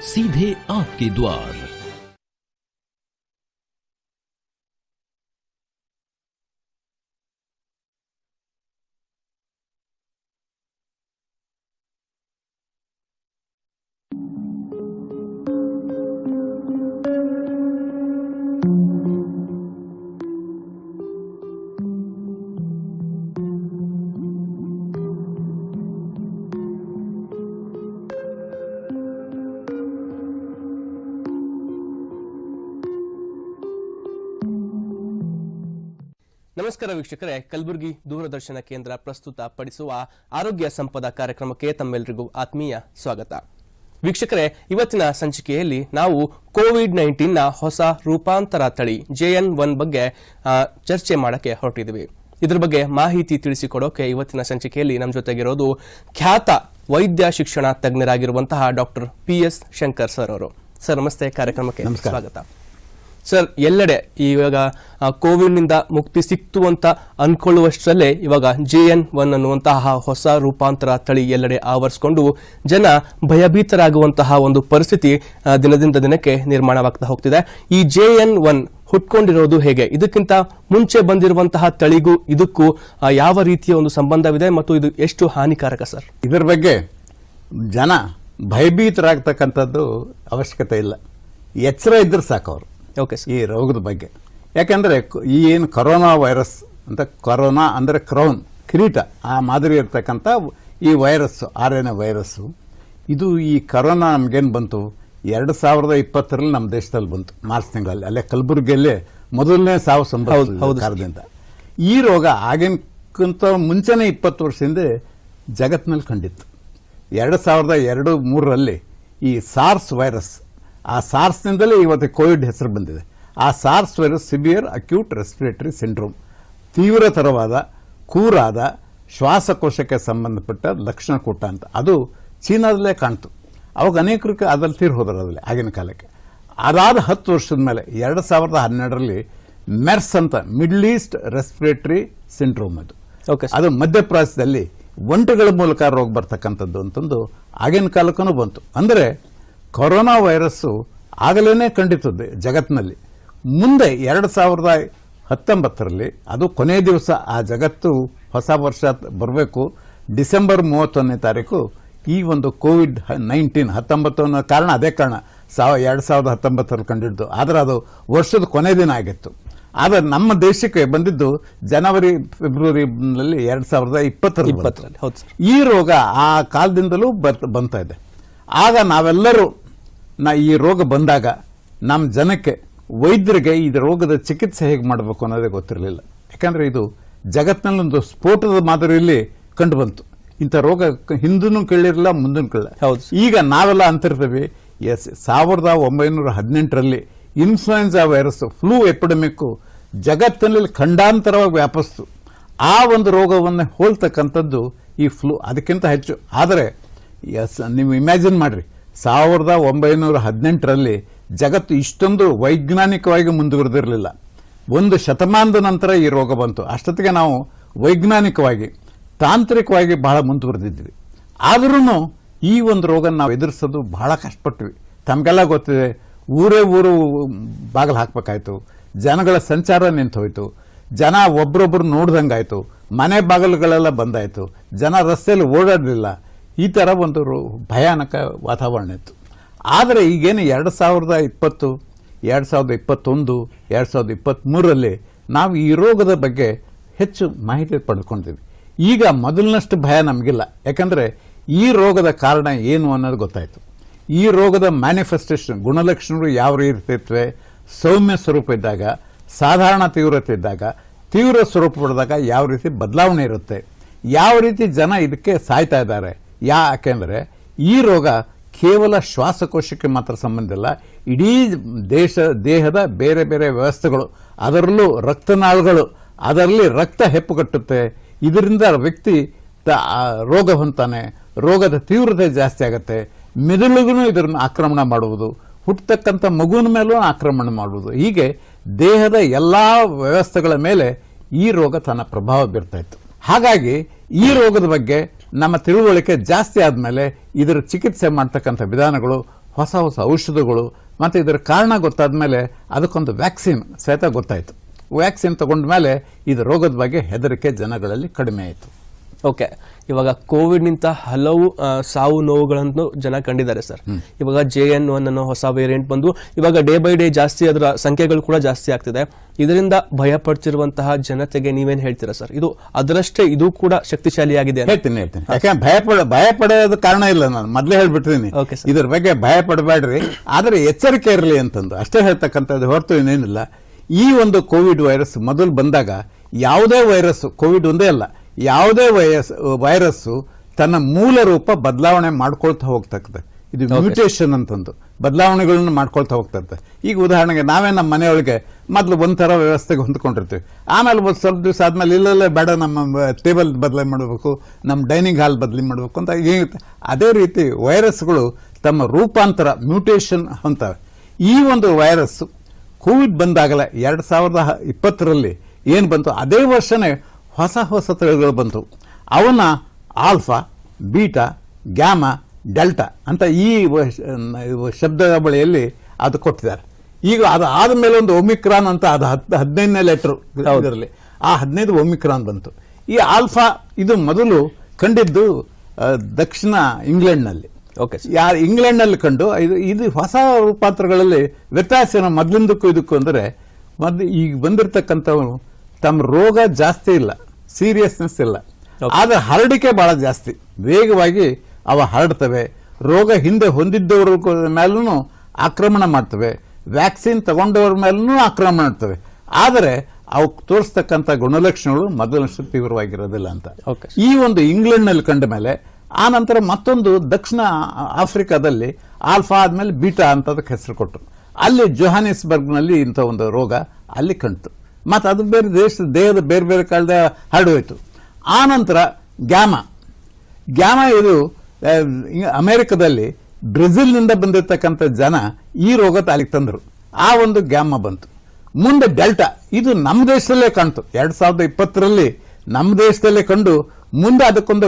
सीधे आपके द्वार। ನಮಸ್ಕಾರ ವೀಕ್ಷಕರೇ, ಕಲಬುರಗಿ ದೂರದರ್ಶನ ಕೇಂದ್ರ ಪ್ರಸ್ತುತ ಪಡಿಸುವ ಆರೋಗ್ಯ ಸಂಪದ ಕಾರ್ಯಕ್ರಮಕ್ಕೆ ತಮ್ಮೆಲ್ಲರಿಗೂ ಆತ್ಮೀಯ ಸ್ವಾಗತ. ವೀಕ್ಷಕರೇ, ಇವತ್ತಿನ ಸಂಚಿಕೆಯಲ್ಲಿ ನಾವು ಕೋವಿಡ್-19 ನ ಹೊಸ ರೂಪಾಂತರ ತಳಿ JN1 ಬಗ್ಗೆ ಚರ್ಚೆ ಮಾಡಕ್ಕೆ ಹೊರಟಿದ್ದೀವಿ. ಇದರ ಬಗ್ಗೆ ಮಾಹಿತಿ ತಿಳಿಸಿಕೊಡೋಕೆ ಇವತ್ತಿನ ಸಂಚಿಕೆಯಲ್ಲಿ ನಮ್ಮ ಜೊತೆಗಿರೋದು ಖ್ಯಾತ ವೈದ್ಯ ಶಿಕ್ಷಣ ತಜ್ಞರಾಗಿರುವಂತಹ ಡಾಕ್ಟರ್ PS ಶಂಕರ್ ಸರ್ ಅವರು. ಸರ್ ನಮಸ್ತೆ, ಕಾರ್ಯಕ್ರಮಕ್ಕೆ ಸ್ವಾಗತ. ಸರ್, ಎಲ್ಲೆಡೆ ಇವಾಗ ಕೋವಿಡ್ನಿಂದ ಮುಕ್ತಿ ಸಿಕ್ತು ಅಂತ ಅನ್ಕೊಳ್ಳುವಷ್ಟರಲ್ಲೇ ಇವಾಗ JN1 ಅನ್ನುವಂತಹ ಹೊಸ ರೂಪಾಂತರ ತಳಿ ಎಲ್ಲೆಡೆ ಆವರಿಸಿಕೊಂಡು ಜನ ಭಯಭೀತರಾಗುವಂತಹ ಒಂದು ಪರಿಸ್ಥಿತಿ ದಿನದಿಂದ ದಿನಕ್ಕೆ ನಿರ್ಮಾಣವಾಗ್ತಾ ಹೋಗ್ತಿದೆ. ಈ JN1 ಹುಟ್ಕೊಂಡಿರೋದು ಹೇಗೆ? ಇದಕ್ಕಿಂತ ಮುಂಚೆ ಬಂದಿರುವಂತಹ ತಳಿಗೂ ಇದಕ್ಕೂ ಯಾವ ರೀತಿಯ ಒಂದು ಸಂಬಂಧವಿದೆ ಮತ್ತು ಇದು ಎಷ್ಟು ಹಾನಿಕಾರಕ ಸರ್? ಇದರ ಬಗ್ಗೆ ಜನ ಭಯಭೀತರಾಗ್ತಕ್ಕಂಥದ್ದು ಅವಶ್ಯಕತೆ ಇಲ್ಲ. ಎಚ್ಚರ ಇದ್ರೆ ಸಾಕು ಅವರು ಈ ರೋಗದ ಬಗ್ಗೆ. ಯಾಕಂದ್ರೆ ಈ ಏನು ಕೊರೋನಾ ವೈರಸ್ ಅಂತ, ಕೊರೋನಾ ಅಂದ್ರೆ ಕ್ರೌನ್, ಕಿರೀಟ, ಆ ಮಾದರಿ ಇರ್ತಕ್ಕಂಥ ಈ ವೈರಸ್ಸು, RNA ವೈರಸ್ಸು, ಇದು ಈ ಕೊರೋನಾ ನಮಗೇನು ಬಂತು 2020ರಲ್ಲಿ ನಮ್ಮ ದೇಶದಲ್ಲಿ ಬಂತು, ಮಾರ್ಚ್ ತಿಂಗಳಲ್ಲಿ. ಅಲ್ಲೇ ಕಲಬುರಗಿಯಲ್ಲೇ ಮೊದಲನೇ ಸಾವು ಸಂಭವಿಸಿದ. ಈ ರೋಗ ಆಗಿನಕ್ಕಿಂತ ಮುಂಚೆನೇ 20 ವರ್ಷದಿಂದ ಜಗತ್ತಿನಲ್ಲಿ ಕಂಡಿತ್ತು. 2002-3ರಲ್ಲಿ ಈ ಸಾರ್ಸ್ ವೈರಸ್, ಆ ಸಾರ್ಸ್ನಿಂದಲೇ ಇವತ್ತು ಕೋವಿಡ್ ಹೆಸರು ಬಂದಿದೆ. ಆ SARS virus severe acute respiratory syndrome, ತೀವ್ರತರವಾದ ಕೂರಾದ ಶ್ವಾಸಕೋಶಕ್ಕೆ ಸಂಬಂಧಪಟ್ಟ ಲಕ್ಷಣ ಕೊಟ್ಟ ಅಂತ. ಅದು ಚೀನಾದಲ್ಲೇ ಕಾಣ್ತು. ಅವಾಗ ಅನೇಕರಿಗೆ ಅದ್ರಲ್ಲಿ ತೀರ್ ಹೋದರು ಅದರಲ್ಲಿ ಆಗಿನ ಕಾಲಕ್ಕೆ. ಅದಾದ 10 ವರ್ಷದ ಮೇಲೆ 2012ರಲ್ಲಿ ಮೆರ್ಸ್ ಅಂತ, ಮಿಡ್ಲ್ ಈಸ್ಟ್ ರೆಸ್ಪಿರೇಟರಿ ಸಿಂಡ್ರೋಮ್, ಅದು ಮಧ್ಯಪ್ರಾಚ್ಯದಲ್ಲಿ ಒಂಟೆಗಳ ಮೂಲಕ ರೋಗ ಬರ್ತಕ್ಕಂಥದ್ದು ಅಂತಂದು ಆಗಿನ ಕಾಲಕ್ಕೂ ಬಂತು. ಅಂದರೆ ಕೊರೋನಾ ವೈರಸ್ಸು ಆಗಲೇ ಕಂಡಿತದ್ದು ಜಗತ್ತಿನಲ್ಲಿ. ಮುಂದೆ 2019ರಲ್ಲಿ, ಅದು ಕೊನೆಯ ದಿವಸ ಆ ಜಗತ್ತು ಹೊಸ ವರ್ಷ ಬರಬೇಕು, ಡಿಸೆಂಬರ್ 31ನೇ ತಾರೀಕು ಈ ಒಂದು ಕೋವಿಡ್-19 ಅನ್ನೋ ಕಾರಣ, ಅದೇ ಕಾರಣ 2019ರಲ್ಲಿ ಕಂಡಿದ್ದು. ಆದರೆ ಅದು ವರ್ಷದ ಕೊನೆ ದಿನ ಆಗಿತ್ತು. ಆದರೆ ನಮ್ಮ ದೇಶಕ್ಕೆ ಬಂದಿದ್ದು ಜನವರಿ-ಫೆಬ್ರವರಿನಲ್ಲಿ 2020ರಲ್ಲಿ. ಈ ರೋಗ ಆ ಕಾಲದಿಂದಲೂ ಬಂತಾ ಇದೆ. ಆಗ ನಾವೆಲ್ಲರೂ ಈ ರೋಗ ಬಂದಾಗ ನಮ್ಮ ಜನಕ್ಕೆ, ವೈದ್ಯರಿಗೆ ಈ ರೋಗದ ಚಿಕಿತ್ಸೆ ಹೇಗೆ ಮಾಡಬೇಕು ಅನ್ನೋದೇ ಗೊತ್ತಿರಲಿಲ್ಲ. ಯಾಕಂದ್ರೆ ಇದು ಜಗತ್ತಿನಲ್ಲೊಂದು ಸ್ಫೋಟದ ಮಾದರಿಯಲ್ಲಿ ಕಂಡು ಬಂತು. ಇಂಥ ರೋಗ ಹಿಂದೂ ಕೇಳಿರಲಿಲ್ಲ, ಮುಂದೂ ಕೇಳಿಲ್ಲ. ಈಗ ನಾವೆಲ್ಲ ಅಂತಿರ್ತೇವೆ, 1918ರಲ್ಲಿ ಇನ್ಫ್ಲೂಯೆನ್ಸಾ ವೈರಸ್, ಫ್ಲೂ ಎಪಿಡೆಮಿಕ್ ಜಗತ್ತಿನಲ್ಲಿ ಖಂಡಾಂತರವಾಗಿ ವ್ಯಾಪಿಸ್ತು. ಆ ಒಂದು ರೋಗವನ್ನು ಹೋಲ್ತಕ್ಕಂಥದ್ದು ಈ ಫ್ಲೂ, ಅದಕ್ಕಿಂತ ಹೆಚ್ಚು. ಆದರೆ ನೀವು ಇಮ್ಯಾಜಿನ್ ಮಾಡ್ರಿ, 1918ರಲ್ಲಿ ಜಗತ್ತು ಇಷ್ಟೊಂದು ವೈಜ್ಞಾನಿಕವಾಗಿ ಮುಂದುವರೆದಿರಲಿಲ್ಲ. ಒಂದು ಶತಮಾನದ ನಂತರ ಈ ರೋಗ ಬಂತು. ಅಷ್ಟೊತ್ತಿಗೆ ನಾವು ವೈಜ್ಞಾನಿಕವಾಗಿ, ತಾಂತ್ರಿಕವಾಗಿ ಬಹಳ ಮುಂದುವರೆದಿದ್ವಿ. ಆದ್ರೂ ಈ ಒಂದು ರೋಗ ನಾವು ಎದುರಿಸೋದು ಬಹಳ ಕಷ್ಟಪಟ್ವಿ. ತಮಗೆಲ್ಲ ಗೊತ್ತಿದೆ, ಊರು ಬಾಗಿಲು ಹಾಕಬೇಕಾಯ್ತು, ಜನಗಳ ಸಂಚಾರ ನಿಂತು ಹೋಯ್ತು, ಜನ ಒಬ್ರೊಬ್ರು ನೋಡ್ದಂಗಾಯ್ತು, ಮನೆ ಬಾಗಿಲುಗಳೆಲ್ಲ ಬಂದಾಯ್ತು, ಜನ ರಸ್ತೆಯಲ್ಲಿ ಓಡಾಡಲಿಲ್ಲ. ಈ ಥರ ಒಂದು ಭಯಾನಕ ವಾತಾವರಣ ಇತ್ತು. ಆದರೆ ಈಗೇನು 2020, 2021, 2023ರಲ್ಲಿ ನಾವು ಈ ರೋಗದ ಬಗ್ಗೆ ಹೆಚ್ಚು ಮಾಹಿತಿ ಪಡ್ಕೊಂಡಿದ್ದೀವಿ. ಈಗ ಮೊದಲಿನಷ್ಟು ಭಯ ನಮಗಿಲ್ಲ. ಯಾಕಂದರೆ ಈ ರೋಗದ ಕಾರಣ ಏನು ಅನ್ನೋದು ಗೊತ್ತಾಯಿತು. ಈ ರೋಗದ ಮ್ಯಾನಿಫೆಸ್ಟೇಷನ್, ಗುಣಲಕ್ಷಣಗಳು ಯಾವ ರೀತಿ ಇರ್ತವೆ, ಸೌಮ್ಯ ಸ್ವರೂಪ ಇದ್ದಾಗ, ಸಾಧಾರಣ ತೀವ್ರತೆ ಇದ್ದಾಗ, ತೀವ್ರ ಸ್ವರೂಪ ಪಡೆದಾಗ ಯಾವ ರೀತಿ ಬದಲಾವಣೆ ಇರುತ್ತೆ, ಯಾವ ರೀತಿ ಜನ ಇದಕ್ಕೆ ಸಾಯ್ತಾ ಇದ್ದಾರೆ. ಯಾಕೆಂದರೆ ಈ ರೋಗ ಕೇವಲ ಶ್ವಾಸಕೋಶಕ್ಕೆ ಮಾತ್ರ ಸಂಬಂಧ ಇಲ್ಲ, ಇಡೀ ದೇಹದ ಬೇರೆ ಬೇರೆ ವ್ಯವಸ್ಥೆಗಳು, ಅದರಲ್ಲೂ ರಕ್ತನಾಳಗಳು, ಅದರಲ್ಲಿ ರಕ್ತ ಹೆಪ್ಪುಗಟ್ಟುತ್ತೆ. ಇದರಿಂದ ವ್ಯಕ್ತಿ ರೋಗ ಹೊಂತಾನೆ, ರೋಗದ ತೀವ್ರತೆ ಜಾಸ್ತಿ ಆಗುತ್ತೆ. ಮೆದುಳಿಗೂ ಇದನ್ನು ಆಕ್ರಮಣ ಮಾಡುವುದು, ಹುಟ್ಟತಕ್ಕಂಥ ಮಗುವಿನ ಮೇಲೂ ಆಕ್ರಮಣ ಮಾಡುವುದು. ಹೀಗೆ ದೇಹದ ಎಲ್ಲ ವ್ಯವಸ್ಥೆಗಳ ಮೇಲೆ ಈ ರೋಗ ತನ್ನ ಪ್ರಭಾವ ಬೀರ್ತಾ ಇತ್ತು. ಹಾಗಾಗಿ ಈ ರೋಗದ ಬಗ್ಗೆ ನಮ್ಮ ತಿಳುವಳಿಕೆ ಜಾಸ್ತಿ ಆದಮೇಲೆ ಇದರ ಚಿಕಿತ್ಸೆ ಮಾಡ್ತಕ್ಕಂಥ ವಿಧಾನಗಳು ಹೊಸ ಹೊಸ ಔಷಧಗಳು ಮತ್ತು ಇದರ ಕಾರಣ ಗೊತ್ತಾದ ಮೇಲೆ ಅದಕ್ಕೊಂದು ವ್ಯಾಕ್ಸಿನ್ ಸಹಿತ ಗೊತ್ತಾಯಿತು. ವ್ಯಾಕ್ಸಿನ್ ತಗೊಂಡ ಮೇಲೆ ಇದು ರೋಗದ ಬಗ್ಗೆ ಹೆದರಿಕೆ ಜನಗಳಲ್ಲಿ ಕಡಿಮೆ ಆಯಿತು. ಓಕೆ, ಇವಾಗ ಕೋವಿಡ್ನಿಂದ ಹಲವು ಸಾವು ನೋವುಗಳನ್ನು ಜನ ಕಂಡಿದ್ದಾರೆ ಸರ್. ಇವಾಗ JN1 ಅನ್ನೋ ಹೊಸ ವೇರಿಯಂಟ್ ಬಂದು ಇವಾಗ ಡೇ ಬೈ ಡೇ ಜಾಸ್ತಿ ಅದರ ಸಂಖ್ಯೆಗಳು ಕೂಡ ಜಾಸ್ತಿ ಆಗ್ತಿದೆ. ಇದರಿಂದ ಭಯ ಪಡ್ತಿರುವಂತಹ ಜನತೆಗೆ ನೀವೇನ್ ಹೇಳ್ತೀರಾ ಸರ್? ಇದು ಅದರಷ್ಟೇ ಇದು ಕೂಡ ಶಕ್ತಿಶಾಲಿಯಾಗಿದೆ? ಹೇಳ್ತೀನಿ. ಯಾಕಂದ್ರೆ ಭಯ ಪಡೋದು ಕಾರಣ ಇಲ್ಲ, ನಾನು ಮೊದಲೇ ಹೇಳ್ಬಿಟ್ಟಿದ್ದೀನಿ. ಇದ್ರ ಬಗ್ಗೆ ಭಯ ಪಡಬೇಡ್ರಿ, ಆದರೆ ಎಚ್ಚರಿಕೆ ಇರಲಿ ಅಂತಂದು ಅಷ್ಟೇ ಹೇಳ್ತಕ್ಕಂಥದ್ದು ಹೊರತು ಇನ್ನೇನಿಲ್ಲ. ಈ ಒಂದು ಕೋವಿಡ್ ವೈರಸ್ ಮೊದಲು ಬಂದಾಗ ಯಾವುದೇ ವೈರಸ್, ಕೋವಿಡ್ ಒಂದೇ ಅಲ್ಲ, ಯಾವುದೇ ವೈರಸ್ಸು ತನ್ನ ಮೂಲ ರೂಪ ಬದಲಾವಣೆ ಮಾಡ್ಕೊಳ್ತಾ ಹೋಗ್ತಕ್ಕಂಥ, ಇದು ಮ್ಯೂಟೇಷನ್ ಅಂತಂದು ಬದಲಾವಣೆಗಳನ್ನು ಮಾಡ್ಕೊಳ್ತಾ ಹೋಗ್ತದೆ. ಈಗ ಉದಾಹರಣೆಗೆ ನಾವೇ ನಮ್ಮ ಮನೆಯೊಳಗೆ ಮೊದಲು ಒಂಥರ ವ್ಯವಸ್ಥೆಗೆ ಹೊಂದ್ಕೊಂಡಿರ್ತೀವಿ, ಆಮೇಲೆ ಒಂದು ಸ್ವಲ್ಪ ದಿವಸ ಆದ್ಮೇಲೆ ಇಲ್ಲಲ್ಲೇ ಬೇಡ ನಮ್ಮ ಟೇಬಲ್ ಬದಲಾವಣೆ ಮಾಡಬೇಕು, ನಮ್ಮ ಡೈನಿಂಗ್ ಹಾಲ್ ಬದಲಿ ಮಾಡಬೇಕು ಅಂತ ಹೇಳುತ್ತೆ. ಅದೇ ರೀತಿ ವೈರಸ್ಗಳು ತಮ್ಮ ರೂಪಾಂತರ ಮ್ಯೂಟೇಷನ್ ಹೊಂತವೆ. ಈ ಒಂದು ವೈರಸ್ ಕೋವಿಡ್ ಬಂದಾಗಲೇ 2020ರಲ್ಲಿ ಏನು ಬಂತು, ಅದೇ ವರ್ಷನೇ ಹೊಸ ಹೊಸ ತಳಿಗಳು ಬಂತು. ಅವನ್ನ ಆಲ್ಫಾ, ಬೀಟಾ, ಗ್ಯಾಮಾ, ಡೆಲ್ಟಾ ಅಂತ ಈ ಶಬ್ದಾವಳಿಯಲ್ಲಿ ಅದು ಕೊಟ್ಟಿದ್ದಾರೆ. ಈಗ ಅದು ಆದಮೇಲೆ ಒಂದು ಒಮಿಕ್ರಾನ್ ಅಂತ, ಅದು 15ನೇ ಲೆಟರ್ ಇದರಲ್ಲಿ, ಆ 15 ಒಮಿಕ್ರಾನ್ ಬಂತು. ಈ ಆಲ್ಫಾ ಇದು ಮೊದಲು ಕಂಡಿದ್ದು ದಕ್ಷಿಣ ಇಂಗ್ಲೆಂಡ್ನಲ್ಲಿ. ಇಂಗ್ಲೆಂಡ್ನಲ್ಲಿ ಕಂಡು ಇದು ಹೊಸ ರೂಪಾಂತರಗಳಲ್ಲಿ ವ್ಯತ್ಯಾಸ ಮೊದಲಿಂದಕ್ಕೂ ಇದಕ್ಕೂ ಅಂದರೆ, ಈಗ ಬಂದಿರತಕ್ಕಂಥವನು ತಮ್ಮ ರೋಗ ಜಾಸ್ತಿ ಇಲ್ಲ, ಸೀರಿಯಸ್ನೆಸ್ ಇಲ್ಲ, ಆದರೆ ಹರಡಿಕೆ ಬಹಳ ಜಾಸ್ತಿ, ವೇಗವಾಗಿ ಅವ ಹರಡ್ತವೆ. ರೋಗ ಹಿಂದೆ ಹೊಂದಿದ್ದವ್ರ ಮೇಲೂ ಆಕ್ರಮಣ ಮಾಡ್ತವೆ, ವ್ಯಾಕ್ಸಿನ್ ತಗೊಂಡವ್ರ ಮೇಲೂ ಆಕ್ರಮಣ ಮಾಡ್ತವೆ. ಆದರೆ ಅವು ತೋರಿಸ್ತಕ್ಕಂಥ ಗುಣಲಕ್ಷಣಗಳು ಮೊದಲಷ್ಟು ತೀವ್ರವಾಗಿರೋದಿಲ್ಲ ಅಂತ ಈ ಒಂದು ಇಂಗ್ಲೆಂಡ್ನಲ್ಲಿ ಕಂಡ ಮೇಲೆ, ಆ ನಂತರ ಮತ್ತೊಂದು ದಕ್ಷಿಣ ಆಫ್ರಿಕಾದಲ್ಲಿ ಆಲ್ಫಾ ಆದ್ಮೇಲೆ ಬೀಟಾ ಅಂತ ಅದಕ್ಕೆ ಹೆಸರು ಕೊಟ್ಟರು. ಅಲ್ಲಿ ಜೊಹಾನಿಸ್ಬರ್ಗ್ನಲ್ಲಿ ಇಂಥ ಒಂದು ರೋಗ ಅಲ್ಲಿ ಕಂಡು, ಮತ್ತು ಅದು ಬೇರೆ ದೇಹದ ಬೇರೆ ಬೇರೆ ಕಾಲದ ಹರಡೋಯ್ತು. ಆ ನಂತರ ಗ್ಯಾಮಾ ಇದು ಅಮೆರಿಕದಲ್ಲಿ ಬ್ರೆಜಿಲ್ನಿಂದ ಬಂದಿರತಕ್ಕಂಥ ಜನ ಈ ರೋಗ ತಾಲಿಗೆ ತಂದರು, ಆ ಒಂದು ಗ್ಯಾಮಾ ಬಂತು. ಮುಂದೆ ಡೆಲ್ಟಾ, ಇದು ನಮ್ಮ ದೇಶದಲ್ಲೇ ಕಾಣ್ತು, 2020ರಲ್ಲಿ ನಮ್ಮ ದೇಶದಲ್ಲೇ ಕಂಡು ಮುಂದೆ ಅದಕ್ಕೊಂದು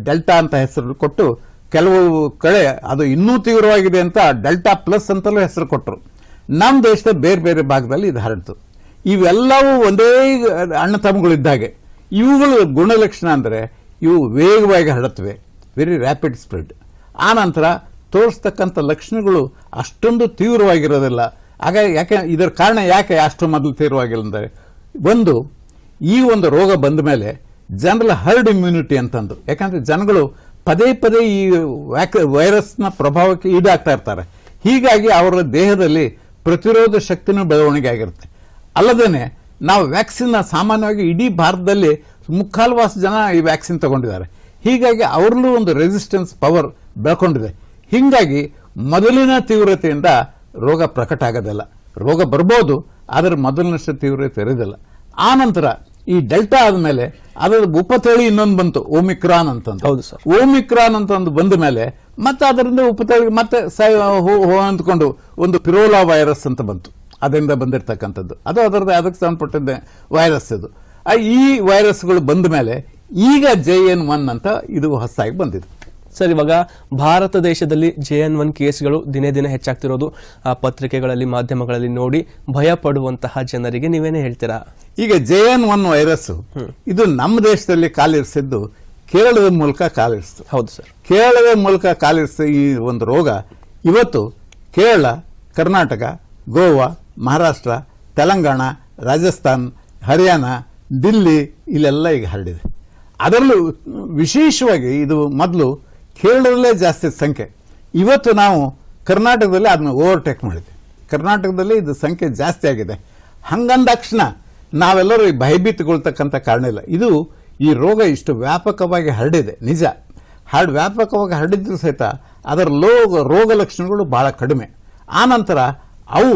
ಡೆಲ್ಟಾ ಅಂತ ಹೆಸರು ಕೊಟ್ಟು, ಕೆಲವು ಕಡೆ ಅದು ಇನ್ನೂ ತೀವ್ರವಾಗಿದೆ ಅಂತ ಡೆಲ್ಟಾ ಪ್ಲಸ್ ಅಂತಲೂ ಹೆಸರು ಕೊಟ್ಟರು. ನಮ್ಮ ದೇಶದ ಬೇರೆ ಬೇರೆ ಭಾಗದಲ್ಲಿ ಇದು ಹರಡ್ತು. ಇವೆಲ್ಲವೂ ಒಂದೇ ಅಣ್ಣ ತಮ್ಮಗಳಿದ್ದಾಗೆ. ಇವುಗಳ ಗುಣಲಕ್ಷಣ ಅಂದರೆ ಇವು ವೇಗವಾಗಿ ಹರಡುತ್ತವೆ, ವೆರಿ ರ್ಯಾಪಿಡ್ ಸ್ಪ್ರೆಡ್. ಆ ನಂತರ ತೋರಿಸ್ತಕ್ಕಂಥ ಲಕ್ಷಣಗಳು ಅಷ್ಟೊಂದು ತೀವ್ರವಾಗಿರೋದಿಲ್ಲ. ಯಾಕೆ ಇದರ ಕಾರಣ ಯಾಕೆ ಅಷ್ಟು ಮೊದಲು ತೀವ್ರವಾಗಿಲ್ಲ ಅಂದರೆ, ಒಂದು ಈ ಒಂದು ರೋಗ ಬಂದ ಮೇಲೆ ಜನರಲ್ ಹರ್ಡ್ ಇಮ್ಯುನಿಟಿ ಅಂತಂದು, ಯಾಕಂದ್ರೆ ಜನಗಳು ಪದೇ ಪದೇ ಈ ವೈರಸ್ನ ಪ್ರಭಾವಕ್ಕೆ ಈಡಾಗ್ತಾ ಇರ್ತಾರೆ. ಹೀಗಾಗಿ ಅವರ ದೇಹದಲ್ಲಿ ಪ್ರತಿರೋಧ ಶಕ್ತಿನೂ ಬೆಳವಣಿಗೆ ಆಗಿರುತ್ತೆ. ಅಲ್ಲದೇನೆ ನಾವು ವ್ಯಾಕ್ಸಿನ್ ಸಾಮಾನ್ಯವಾಗಿ ಇಡೀ ಭಾರತದಲ್ಲಿ ಮುಕ್ಕಾಲ್ವಾಸಿ ಜನ ಈ ವ್ಯಾಕ್ಸಿನ್ ತಗೊಂಡಿದ್ದಾರೆ. ಹೀಗಾಗಿ ಅವರಲ್ಲೂ ಒಂದು ರೆಸಿಸ್ಟೆನ್ಸ್ ಪವರ್ ಬೆಳ್ಕೊಂಡಿದೆ. ಹೀಗಾಗಿ ಮೊದಲಿನ ತೀವ್ರತೆಯಿಂದ ರೋಗ ಪ್ರಕಟ ಆಗೋದಿಲ್ಲ. ರೋಗ ಬರ್ಬೋದು, ಆದರೆ ಮೊದಲಿನಷ್ಟು ತೀವ್ರತೆ ಇರೋದಿಲ್ಲ. ಆ ನಂತರ ಈ ಡೆಲ್ಟಾ ಆದಮೇಲೆ ಅದರ ಉಪತಳಿ ಇನ್ನೊಂದು ಬಂತು, ಒಮಿಕ್ರಾನ್ ಅಂತಂದು. ಹೌದು ಸರ್, ಒಮಿಕ್ರಾನ್ ಅಂತ ಒಂದು ಬಂದ ಮೇಲೆ ಮತ್ತೆ ಅದರಿಂದ ಉಪತಳಿ ಮತ್ತೆ ಅಂದ್ಕೊಂಡು ಒಂದು ಪಿರೋಲಾ ವೈರಸ್ ಅಂತ ಬಂತು, ಅದರಿಂದ ಬಂದಿರತಕ್ಕಂಥದ್ದು. ಅದು ಅದಕ್ಕೆ ಸಂಬಂಧಪಟ್ಟಿದ್ದ ವೈರಸ್ ಇದು. ಈ ವೈರಸ್ಗಳು ಬಂದ ಮೇಲೆ ಈಗ JN1 ಅಂತ ಇದು ಹೊಸದಾಗಿ ಬಂದಿದೆ. ಸರ್, ಇವಾಗ ಭಾರತ ದೇಶದಲ್ಲಿ JN1 ಕೇಸ್ಗಳು ದಿನೇ ದಿನೇ ಹೆಚ್ಚಾಗ್ತಿರೋದು ಪತ್ರಿಕೆಗಳಲ್ಲಿ, ಮಾಧ್ಯಮಗಳಲ್ಲಿ ನೋಡಿ ಭಯ ಪಡುವಂತಹ ಜನರಿಗೆ ನೀವೇನೇ ಹೇಳ್ತೀರಾ? ಈಗ JN1 ವೈರಸ್ ಇದು ನಮ್ಮ ದೇಶದಲ್ಲಿ ಕಾಲಿರಿಸಿದ್ದು ಕೇರಳದ ಮೂಲಕ ಕಾಲಿರಿಸಿತು. ಹೌದು ಸರ್, ಕೇರಳದ ಮೂಲಕ ಕಾಲಿರಿಸಿದ ಈ ಒಂದು ರೋಗ ಇವತ್ತು ಕೇರಳ, ಕರ್ನಾಟಕ, ಗೋವಾ, ಮಹಾರಾಷ್ಟ್ರ, ತೆಲಂಗಾಣ, ರಾಜಸ್ಥಾನ್, ಹರಿಯಾಣ, ದಿಲ್ಲಿ ಇಲ್ಲೆಲ್ಲ ಈಗ ಹರಡಿದೆ. ಅದರಲ್ಲೂ ವಿಶೇಷವಾಗಿ ಇದು ಮೊದಲು ಕೇರಳದಲ್ಲೇ ಜಾಸ್ತಿ ಸಂಖ್ಯೆ. ಇವತ್ತು ನಾವು ಕರ್ನಾಟಕದಲ್ಲಿ ಅದನ್ನ ಓವರ್ಟೇಕ್ ಮಾಡಿದ್ವಿ. ಕರ್ನಾಟಕದಲ್ಲಿ ಇದು ಸಂಖ್ಯೆ ಜಾಸ್ತಿ ಆಗಿದೆ. ಹಂಗಂದಾಕ್ಷಣ ನಾವೆಲ್ಲರೂ ಭಯಭೀತಗೊಳ್ತಕ್ಕಂಥ ಕಾರಣ ಇಲ್ಲ. ಇದು ಈ ರೋಗ ಇಷ್ಟು ವ್ಯಾಪಕವಾಗಿ ಹರಡಿದೆ ನಿಜ. ವ್ಯಾಪಕವಾಗಿ ಹರಡಿದ್ರು ಸಹಿತ ಅದರ ರೋಗ ಲಕ್ಷಣಗಳು ಬಹಳ ಕಡಿಮೆ. ಆನಂತರ ಅವು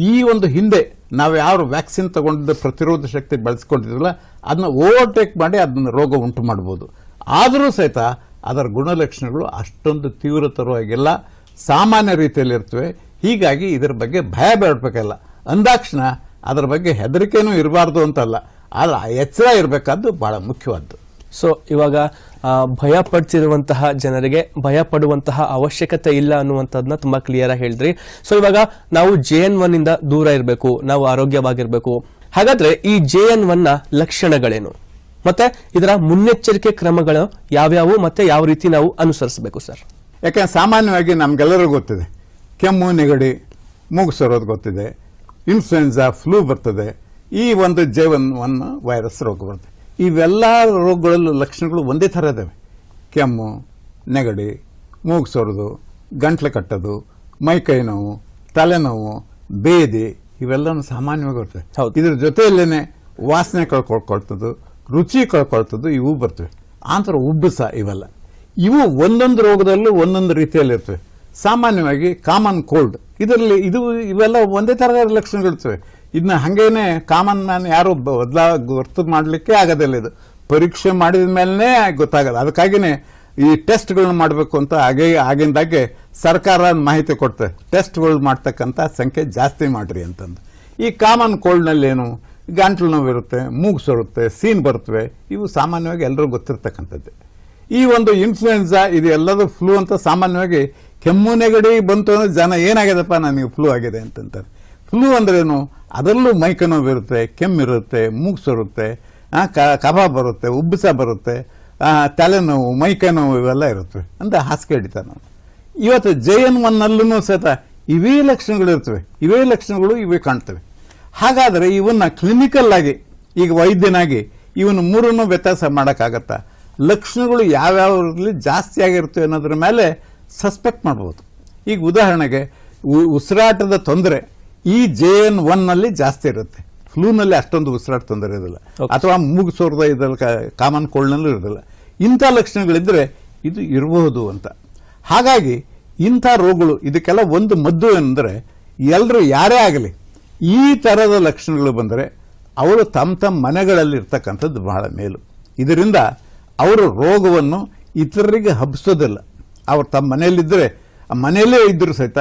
ಈ ಒಂದು ಹಿಂದೆ ನಾವು ಯಾವ ವ್ಯಾಕ್ಸಿನ್ ತಗೊಂಡಿದ್ದ ಪ್ರತಿರೋಧ ಶಕ್ತಿ ಬೆಳೆಸ್ಕೊಂಡಿದ್ರಲ್ಲ ಅದನ್ನ ಓವರ್ಟೇಕ್ ಮಾಡಿ ಅದನ್ನ ರೋಗ ಉಂಟು ಮಾಡಬಹುದು. ಆದರೂ ಸಹಿತ ಅದರ ಗುಣಲಕ್ಷಣಗಳು ಅಷ್ಟೊಂದು ತೀವ್ರತರವಾಗಿಲ್ಲ, ಸಾಮಾನ್ಯ ರೀತಿಯಲ್ಲಿ ಇರ್ತವೆ. ಹೀಗಾಗಿ ಇದರ ಬಗ್ಗೆ ಭಯ ಬೀಳಬೇಕಲ್ಲ. ಅಂದಾಕ್ಷಣ ಅದರ ಬಗ್ಗೆ ಹೆದರಿಕೆನೂ ಇರಬಾರ್ದು ಅಂತಲ್ಲ, ಆದರೆ ಎಚ್ಚರ ಇರಬೇಕಾದ್ದು ಬಹಳ ಮುಖ್ಯವಾದ್ದು. ಸೊ ಇವಾಗ ಭಯ ಪಡ್ತಿರುವಂತಹ ಜನರಿಗೆ ಭಯ ಪಡುವಂತಹ ಅವಶ್ಯಕತೆ ಇಲ್ಲ ಅನ್ನುವಂಥದ್ದನ್ನ ತುಂಬಾ ಕ್ಲಿಯರ್ ಆಗಿ ಹೇಳಿದ್ರಿ. ಸೊ ಇವಾಗ ನಾವು JN1 ಇಂದ ದೂರ ಇರಬೇಕು, ನಾವು ಆರೋಗ್ಯವಾಗಿರ್ಬೇಕು. ಹಾಗಾದ್ರೆ ಈ JN1 ನ ಲಕ್ಷಣಗಳೇನು ಮತ್ತೆ ಇದರ ಮುನ್ನೆಚ್ಚರಿಕೆ ಕ್ರಮಗಳು ಯಾವ್ಯಾವು ಮತ್ತೆ ಯಾವ ರೀತಿ ನಾವು ಅನುಸರಿಸಬೇಕು ಸರ್? ಯಾಕಂದ್ರೆ ಸಾಮಾನ್ಯವಾಗಿ ನಮ್ಗೆಲ್ಲರಿಗೂ ಗೊತ್ತಿದೆ, ಕೆಮ್ಮು ನೆಗಡಿ ಮೂಗು ಸರೋದು ಗೊತ್ತಿದೆ, ಇನ್ಫ್ಲುಯೆನ್ಸಾ ಫ್ಲೂ ಬರ್ತದೆ, ಈ ಒಂದು JN1 ವೈರಸ್ ರೋಗ ಬರ್ತದೆ. ಇವೆಲ್ಲ ರೋಗಗಳಲ್ಲೂ ಲಕ್ಷಣಗಳು ಒಂದೇ ಥರ ಇದ್ದಾವೆ. ಕೆಮ್ಮು ನೆಗಡಿ ಮೂಗು ಸೋರೋದು, ಗಂಟ್ಲು ಕಟ್ಟೋದು, ಮೈಕೈ ನೋವು, ತಲೆನೋವು, ಬೇದಿ ಇವೆಲ್ಲನೂ ಸಾಮಾನ್ಯವಾಗಿ ಬರ್ತವೆ. ಇದ್ರ ಜೊತೆಯಲ್ಲೇನೆ ವಾಸನೆ ಕಳ್ಕೊಳ್ತದ್ದು, ರುಚಿ ಕಳ್ಕೊಳ್ತದ್ದು ಇವು ಬರ್ತವೆ. ಆಂತರ ಉಬ್ಬಸ ಇವೆಲ್ಲ ಇವು ಒಂದೊಂದು ರೋಗದಲ್ಲೂ ಒಂದೊಂದು ರೀತಿಯಲ್ಲಿ ಇರ್ತವೆ. ಸಾಮಾನ್ಯವಾಗಿ ಕಾಮನ್ ಕೋಲ್ಡ್ ಇದರಲ್ಲಿ ಇವೆಲ್ಲ ಒಂದೇ ಥರದ ಲಕ್ಷಣಗಳಿರ್ತವೆ. ಇದನ್ನ ಹಂಗೇನೆ ಕಾಮನ್ ಮ್ಯಾನ್ ಯಾರು ಗೊತ್ತು ಮಾಡಲಿಕ್ಕೆ ಆಗೋದಿಲ್ಲ. ಇದು ಪರೀಕ್ಷೆ ಮಾಡಿದ ಮೇಲೇ ಗೊತ್ತಾಗಲ್ಲ. ಅದಕ್ಕಾಗಿನೇ ಈ ಟೆಸ್ಟ್ಗಳನ್ನ ಮಾಡಬೇಕು ಅಂತ ಆಗಿಂದಾಗೆ ಸರ್ಕಾರ ಮಾಹಿತಿ ಕೊಡ್ತದೆ, ಟೆಸ್ಟ್ಗಳು ಮಾಡ್ತಕ್ಕಂಥ ಸಂಖ್ಯೆ ಜಾಸ್ತಿ ಮಾಡ್ರಿ ಅಂತಂದು. ಈ ಕಾಮನ್ ಕೋಲ್ಡ್ನಲ್ಲೇನು ಗಂಟ್ಲು ನೋವು ಇರುತ್ತೆ, ಮೂಗು ಸೋರುತ್ತೆ, ಸೀನ್ ಬರ್ತವೆ, ಇವು ಸಾಮಾನ್ಯವಾಗಿ ಎಲ್ಲರೂ ಗೊತ್ತಿರ್ತಕ್ಕಂಥದ್ದು. ಈ ಒಂದು ಇನ್ಫ್ಲುಯೆನ್ಸಾ ಇದು ಎಲ್ಲದೂ ಫ್ಲೂ ಅಂತ ಸಾಮಾನ್ಯವಾಗಿ ಕೆಮ್ಮು ನೆಗಡಿ ಬಂತು ಅಂದ್ರೆ ಜನ ಏನಾಗಿದೆಪ್ಪ ನನಗೆ ಫ್ಲೂ ಆಗಿದೆ ಅಂತಂತಾರೆ. ಫ್ಲೂ ಅಂದ್ರೇನು? ಅದರಲ್ಲೂ ಮೈಕೈ ನೋವು ಇರುತ್ತೆ, ಕೆಮ್ಮಿರುತ್ತೆ, ಮೂಗು ಸೋರುತ್ತೆ, ಕಫ ಬರುತ್ತೆ, ಉಬ್ಬಸ ಬರುತ್ತೆ, ತಲೆನೋವು, ಮೈಕೈ ನೋವು ಇವೆಲ್ಲ ಇರುತ್ತವೆ ಅಂದರೆ ಹಾಸಿಗೆ ಹಿಡಿತಾರೆ ನಾವು. ಇವತ್ತು JN1 ಸಹಿತ ಇವೇ ಲಕ್ಷಣಗಳು ಇರ್ತವೆ, ಇವೇ ಲಕ್ಷಣಗಳು ಇವೇ ಕಾಣ್ತವೆ. ಹಾಗಾದರೆ ಇವನ್ನ ಕ್ಲಿನಿಕಲ್ ಆಗಿ ಈಗ ವೈದ್ಯನಾಗಿ ಇವನು ಮೂರನ್ನು ವ್ಯತ್ಯಾಸ ಮಾಡೋಕ್ಕಾಗತ್ತಾ? ಲಕ್ಷಣಗಳು ಯಾವ್ಯಾವ್ರಲ್ಲಿ ಜಾಸ್ತಿ ಆಗಿರ್ತವೆ ಅನ್ನೋದ್ರ ಮೇಲೆ ಸಸ್ಪೆಕ್ಟ್ ಮಾಡ್ಬೋದು. ಈಗ ಉದಾಹರಣೆಗೆ ಉಸಿರಾಟದ ತೊಂದರೆ ಈ JN1 ಜಾಸ್ತಿ ಇರುತ್ತೆ, ಫ್ಲೂನಲ್ಲಿ ಅಷ್ಟೊಂದು ಉಸಿರಾಟ ತೊಂದರೆ ಇರೋದಿಲ್ಲ, ಅಥವಾ ಮೂಗು ಸೋರ್ದ ಇದರಲ್ಲಿ ಕಾಮನ್ ಕೋಲ್ಡ್ನಲ್ಲೂ ಇರೋದಿಲ್ಲ. ಇಂಥ ಲಕ್ಷಣಗಳಿದ್ರೆ ಇದು ಇರಬಹುದು ಅಂತ. ಹಾಗಾಗಿ ಇಂಥ ರೋಗಗಳು ಇದಕ್ಕೆಲ್ಲ ಒಂದು ಮದ್ದು ಏನಂದರೆ, ಎಲ್ಲರೂ ಯಾರೇ ಆಗಲಿ ಈ ಥರದ ಲಕ್ಷಣಗಳು ಬಂದರೆ ಅವರು ತಮ್ಮ ಮನೆಗಳಲ್ಲಿ ಇರ್ತಕ್ಕಂಥದ್ದು ಬಹಳ ಮೇಲು. ಇದರಿಂದ ಅವರು ರೋಗವನ್ನು ಇತರರಿಗೆ ಹಬ್ಬಿಸೋದಿಲ್ಲ. ಅವರು ತಮ್ಮ ಮನೆಯಲ್ಲಿದ್ದರೆ ಮನೆಯಲ್ಲೇ ಇದ್ದರೂ ಸಹಿತ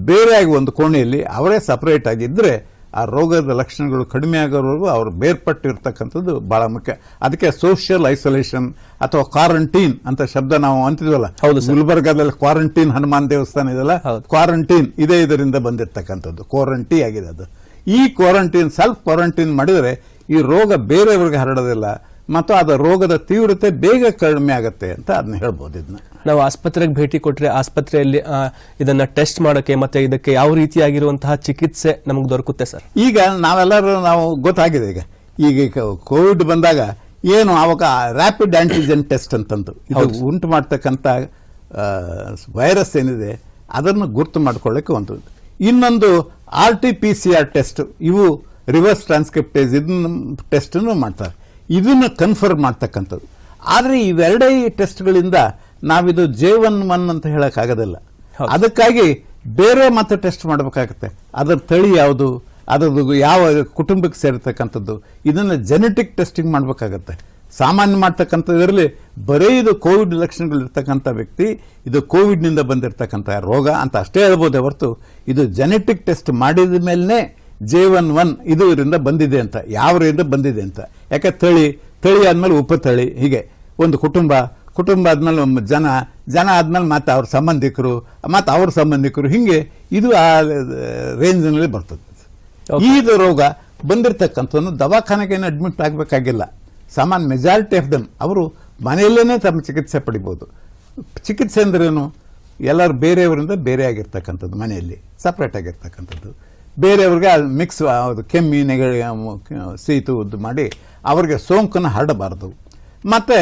ಬೇರೆಯಾಗಿ ಒಂದು ಕೋಣೆಯಲ್ಲಿ ಅವರೇ ಸಪರೇಟ್ ಆಗಿದ್ದರೆ ಆ ರೋಗದ ಲಕ್ಷಣಗಳು ಕಡಿಮೆ ಆಗೋವರೆಗೂ ಅವರು ಬೇರ್ಪಟ್ಟಿರ್ತಕ್ಕಂಥದ್ದು ಬಹಳ ಮುಖ್ಯ. ಅದಕ್ಕೆ ಸೋಷಿಯಲ್ ಐಸೋಲೇಷನ್ ಅಥವಾ ಕ್ವಾರಂಟೈನ್ ಅಂತ ಶಬ್ದ ನಾವು ಅಂತಿದ್ವಲ್ಲ. ಗುಲ್ಬರ್ಗಾದಲ್ಲಿ ಕ್ವಾರಂಟೈನ್ ಹನುಮಾನ್ ದೇವಸ್ಥಾನ ಇದೆಲ್ಲ, ಕ್ವಾರಂಟೈನ್ ಇದೇ ಇದರಿಂದ ಬಂದಿರತಕ್ಕಂಥದ್ದು, ಕ್ವಾರಂಟೈನ್ ಆಗಿದೆ ಅದು. ಈ ಕ್ವಾರಂಟೈನ್ ಸೆಲ್ಫ್ ಕ್ವಾರಂಟೈನ್ ಮಾಡಿದರೆ ಈ ರೋಗ ಬೇರೆಯವರಿಗೆ ಹರಡೋದಿಲ್ಲ ಮತ್ತು ಅದರ ರೋಗದ ತೀವ್ರತೆ ಬೇಗ ಕಡಿಮೆ ಆಗುತ್ತೆ ಅಂತ ಅದನ್ನ ಹೇಳ್ಬೋದು. ಇದನ್ನ ನಾವು ಆಸ್ಪತ್ರೆಗೆ ಭೇಟಿ ಕೊಟ್ಟರೆ ಆಸ್ಪತ್ರೆಯಲ್ಲಿ ಇದನ್ನ ಟೆಸ್ಟ್ ಮಾಡೋಕೆ ಮತ್ತೆ ಇದಕ್ಕೆ ಯಾವ ರೀತಿಯಾಗಿರುವಂತಹ ಚಿಕಿತ್ಸೆ ನಮಗೆ ದೊರಕುತ್ತೆ ಸರ್? ಈಗ ನಾವು ಗೊತ್ತಾಗಿದೆ. ಈಗ ಕೋವಿಡ್ ಬಂದಾಗ ಏನು ಅವಾಗ ರ್ಯಾಪಿಡ್ ಆಂಟಿಜೆನ್ ಟೆಸ್ಟ್ ಅಂತಂದು ಇದು ಉಂಟು ಮಾಡ್ತಕ್ಕಂಥ ವೈರಸ್ ಏನಿದೆ ಅದನ್ನು ಗುರ್ತು ಮಾಡ್ಕೊಳ್ಳಕ್ಕೆ ಒಂದು. ಇನ್ನೊಂದು RT-PCR ಟೆಸ್ಟ್, ಇವು ರಿವರ್ಸ್ ಟ್ರಾನ್ಸ್ಕ್ರಿಪ್ಟೇಸ್ ಇದನ್ನ ಟೆಸ್ಟ್ ಮಾಡ್ತಾರೆ, ಇದನ್ನು ಕನ್ಫರ್ಮ್ ಮಾಡ್ತಕ್ಕಂಥದ್ದು. ಆದರೆ ಇವೆರಡೇ ಟೆಸ್ಟ್ಗಳಿಂದ ನಾವಿದು JN1 ಅಂತ ಹೇಳಕ್ಕಾಗೋದಿಲ್ಲ. ಅದಕ್ಕಾಗಿ ಬೇರೆ ಮತ್ತೆ ಟೆಸ್ಟ್ ಮಾಡಬೇಕಾಗುತ್ತೆ. ಅದರ ತಳಿ ಯಾವುದು, ಅದರದ್ದು ಯಾವ ಕುಟುಂಬಕ್ಕೆ ಸೇರ್ತಕ್ಕಂಥದ್ದು, ಇದನ್ನು ಜೆನೆಟಿಕ್ ಟೆಸ್ಟಿಂಗ್ ಮಾಡಬೇಕಾಗತ್ತೆ. ಸಾಮಾನ್ಯ ಮಾಡ್ತಕ್ಕಂಥದ್ರಲ್ಲಿ ಬರೀ ಇದು ಕೋವಿಡ್ ಲಕ್ಷಣಗಳಿರ್ತಕ್ಕಂಥ ವ್ಯಕ್ತಿ ಇದು ಕೋವಿಡ್ನಿಂದ ಬಂದಿರತಕ್ಕಂಥ ರೋಗ ಅಂತ ಅಷ್ಟೇ ಹೇಳ್ಬೋದೇ ಹೊರತು ಇದು ಜೆನೆಟಿಕ್ ಟೆಸ್ಟ್ ಮಾಡಿದ ಮೇಲೇ JN1 ಇದು ಇದರಿಂದ ಬಂದಿದೆ ಅಂತ, ಯಾವರಿಂದ ಬಂದಿದೆ ಅಂತ. ಯಾಕೆ ತಳಿ ಆದ್ಮೇಲೆ ಉಪತಳಿ, ಹೀಗೆ ಒಂದು ಕುಟುಂಬ ಆದ್ಮೇಲೆ ಜನ ಆದ್ಮೇಲೆ ಮತ್ತೆ ಅವ್ರ ಸಂಬಂಧಿಕರು, ಮತ್ತೆ ಅವ್ರ ಸಂಬಂಧಿಕರು, ಹಿಂಗೆ ಇದು ಆ ರೇಂಜ್ನಲ್ಲಿ ಬರ್ತದೆ. ಇದು ರೋಗ ಬಂದಿರತಕ್ಕಂಥವನ್ನು ದವಾಖಾನೆಗೆ ಅಡ್ಮಿಟ್ ಆಗಬೇಕಾಗಿಲ್ಲ. ಸಾಮಾನ್ಯ ಮೆಜಾರಿಟಿ ಆಫ್ ದಮ್ ಅವರು ಮನೆಯಲ್ಲೇ ತಮ್ಮ ಚಿಕಿತ್ಸೆ ಪಡಿಬೋದು. ಚಿಕಿತ್ಸೆ ಅಂದ್ರೇನು? ಎಲ್ಲರೂ ಬೇರೆಯವರಿಂದ ಬೇರೆ ಆಗಿರ್ತಕ್ಕಂಥದ್ದು, ಮನೆಯಲ್ಲಿ ಸಪ್ರೇಟ್ ಆಗಿರ್ತಕ್ಕಂಥದ್ದು, ಬೇರೆಯವ್ರಿಗೆ ಮಿಕ್ಸ್ ಕೆಮ್ಮಿ ನೆಗಡಿ ಸೀತು ಉದ್ದು ಮಾಡಿ ಅವ್ರಿಗೆ ಸೋಂಕನ್ನು ಹರಡಬಾರ್ದು. ಮತ್ತು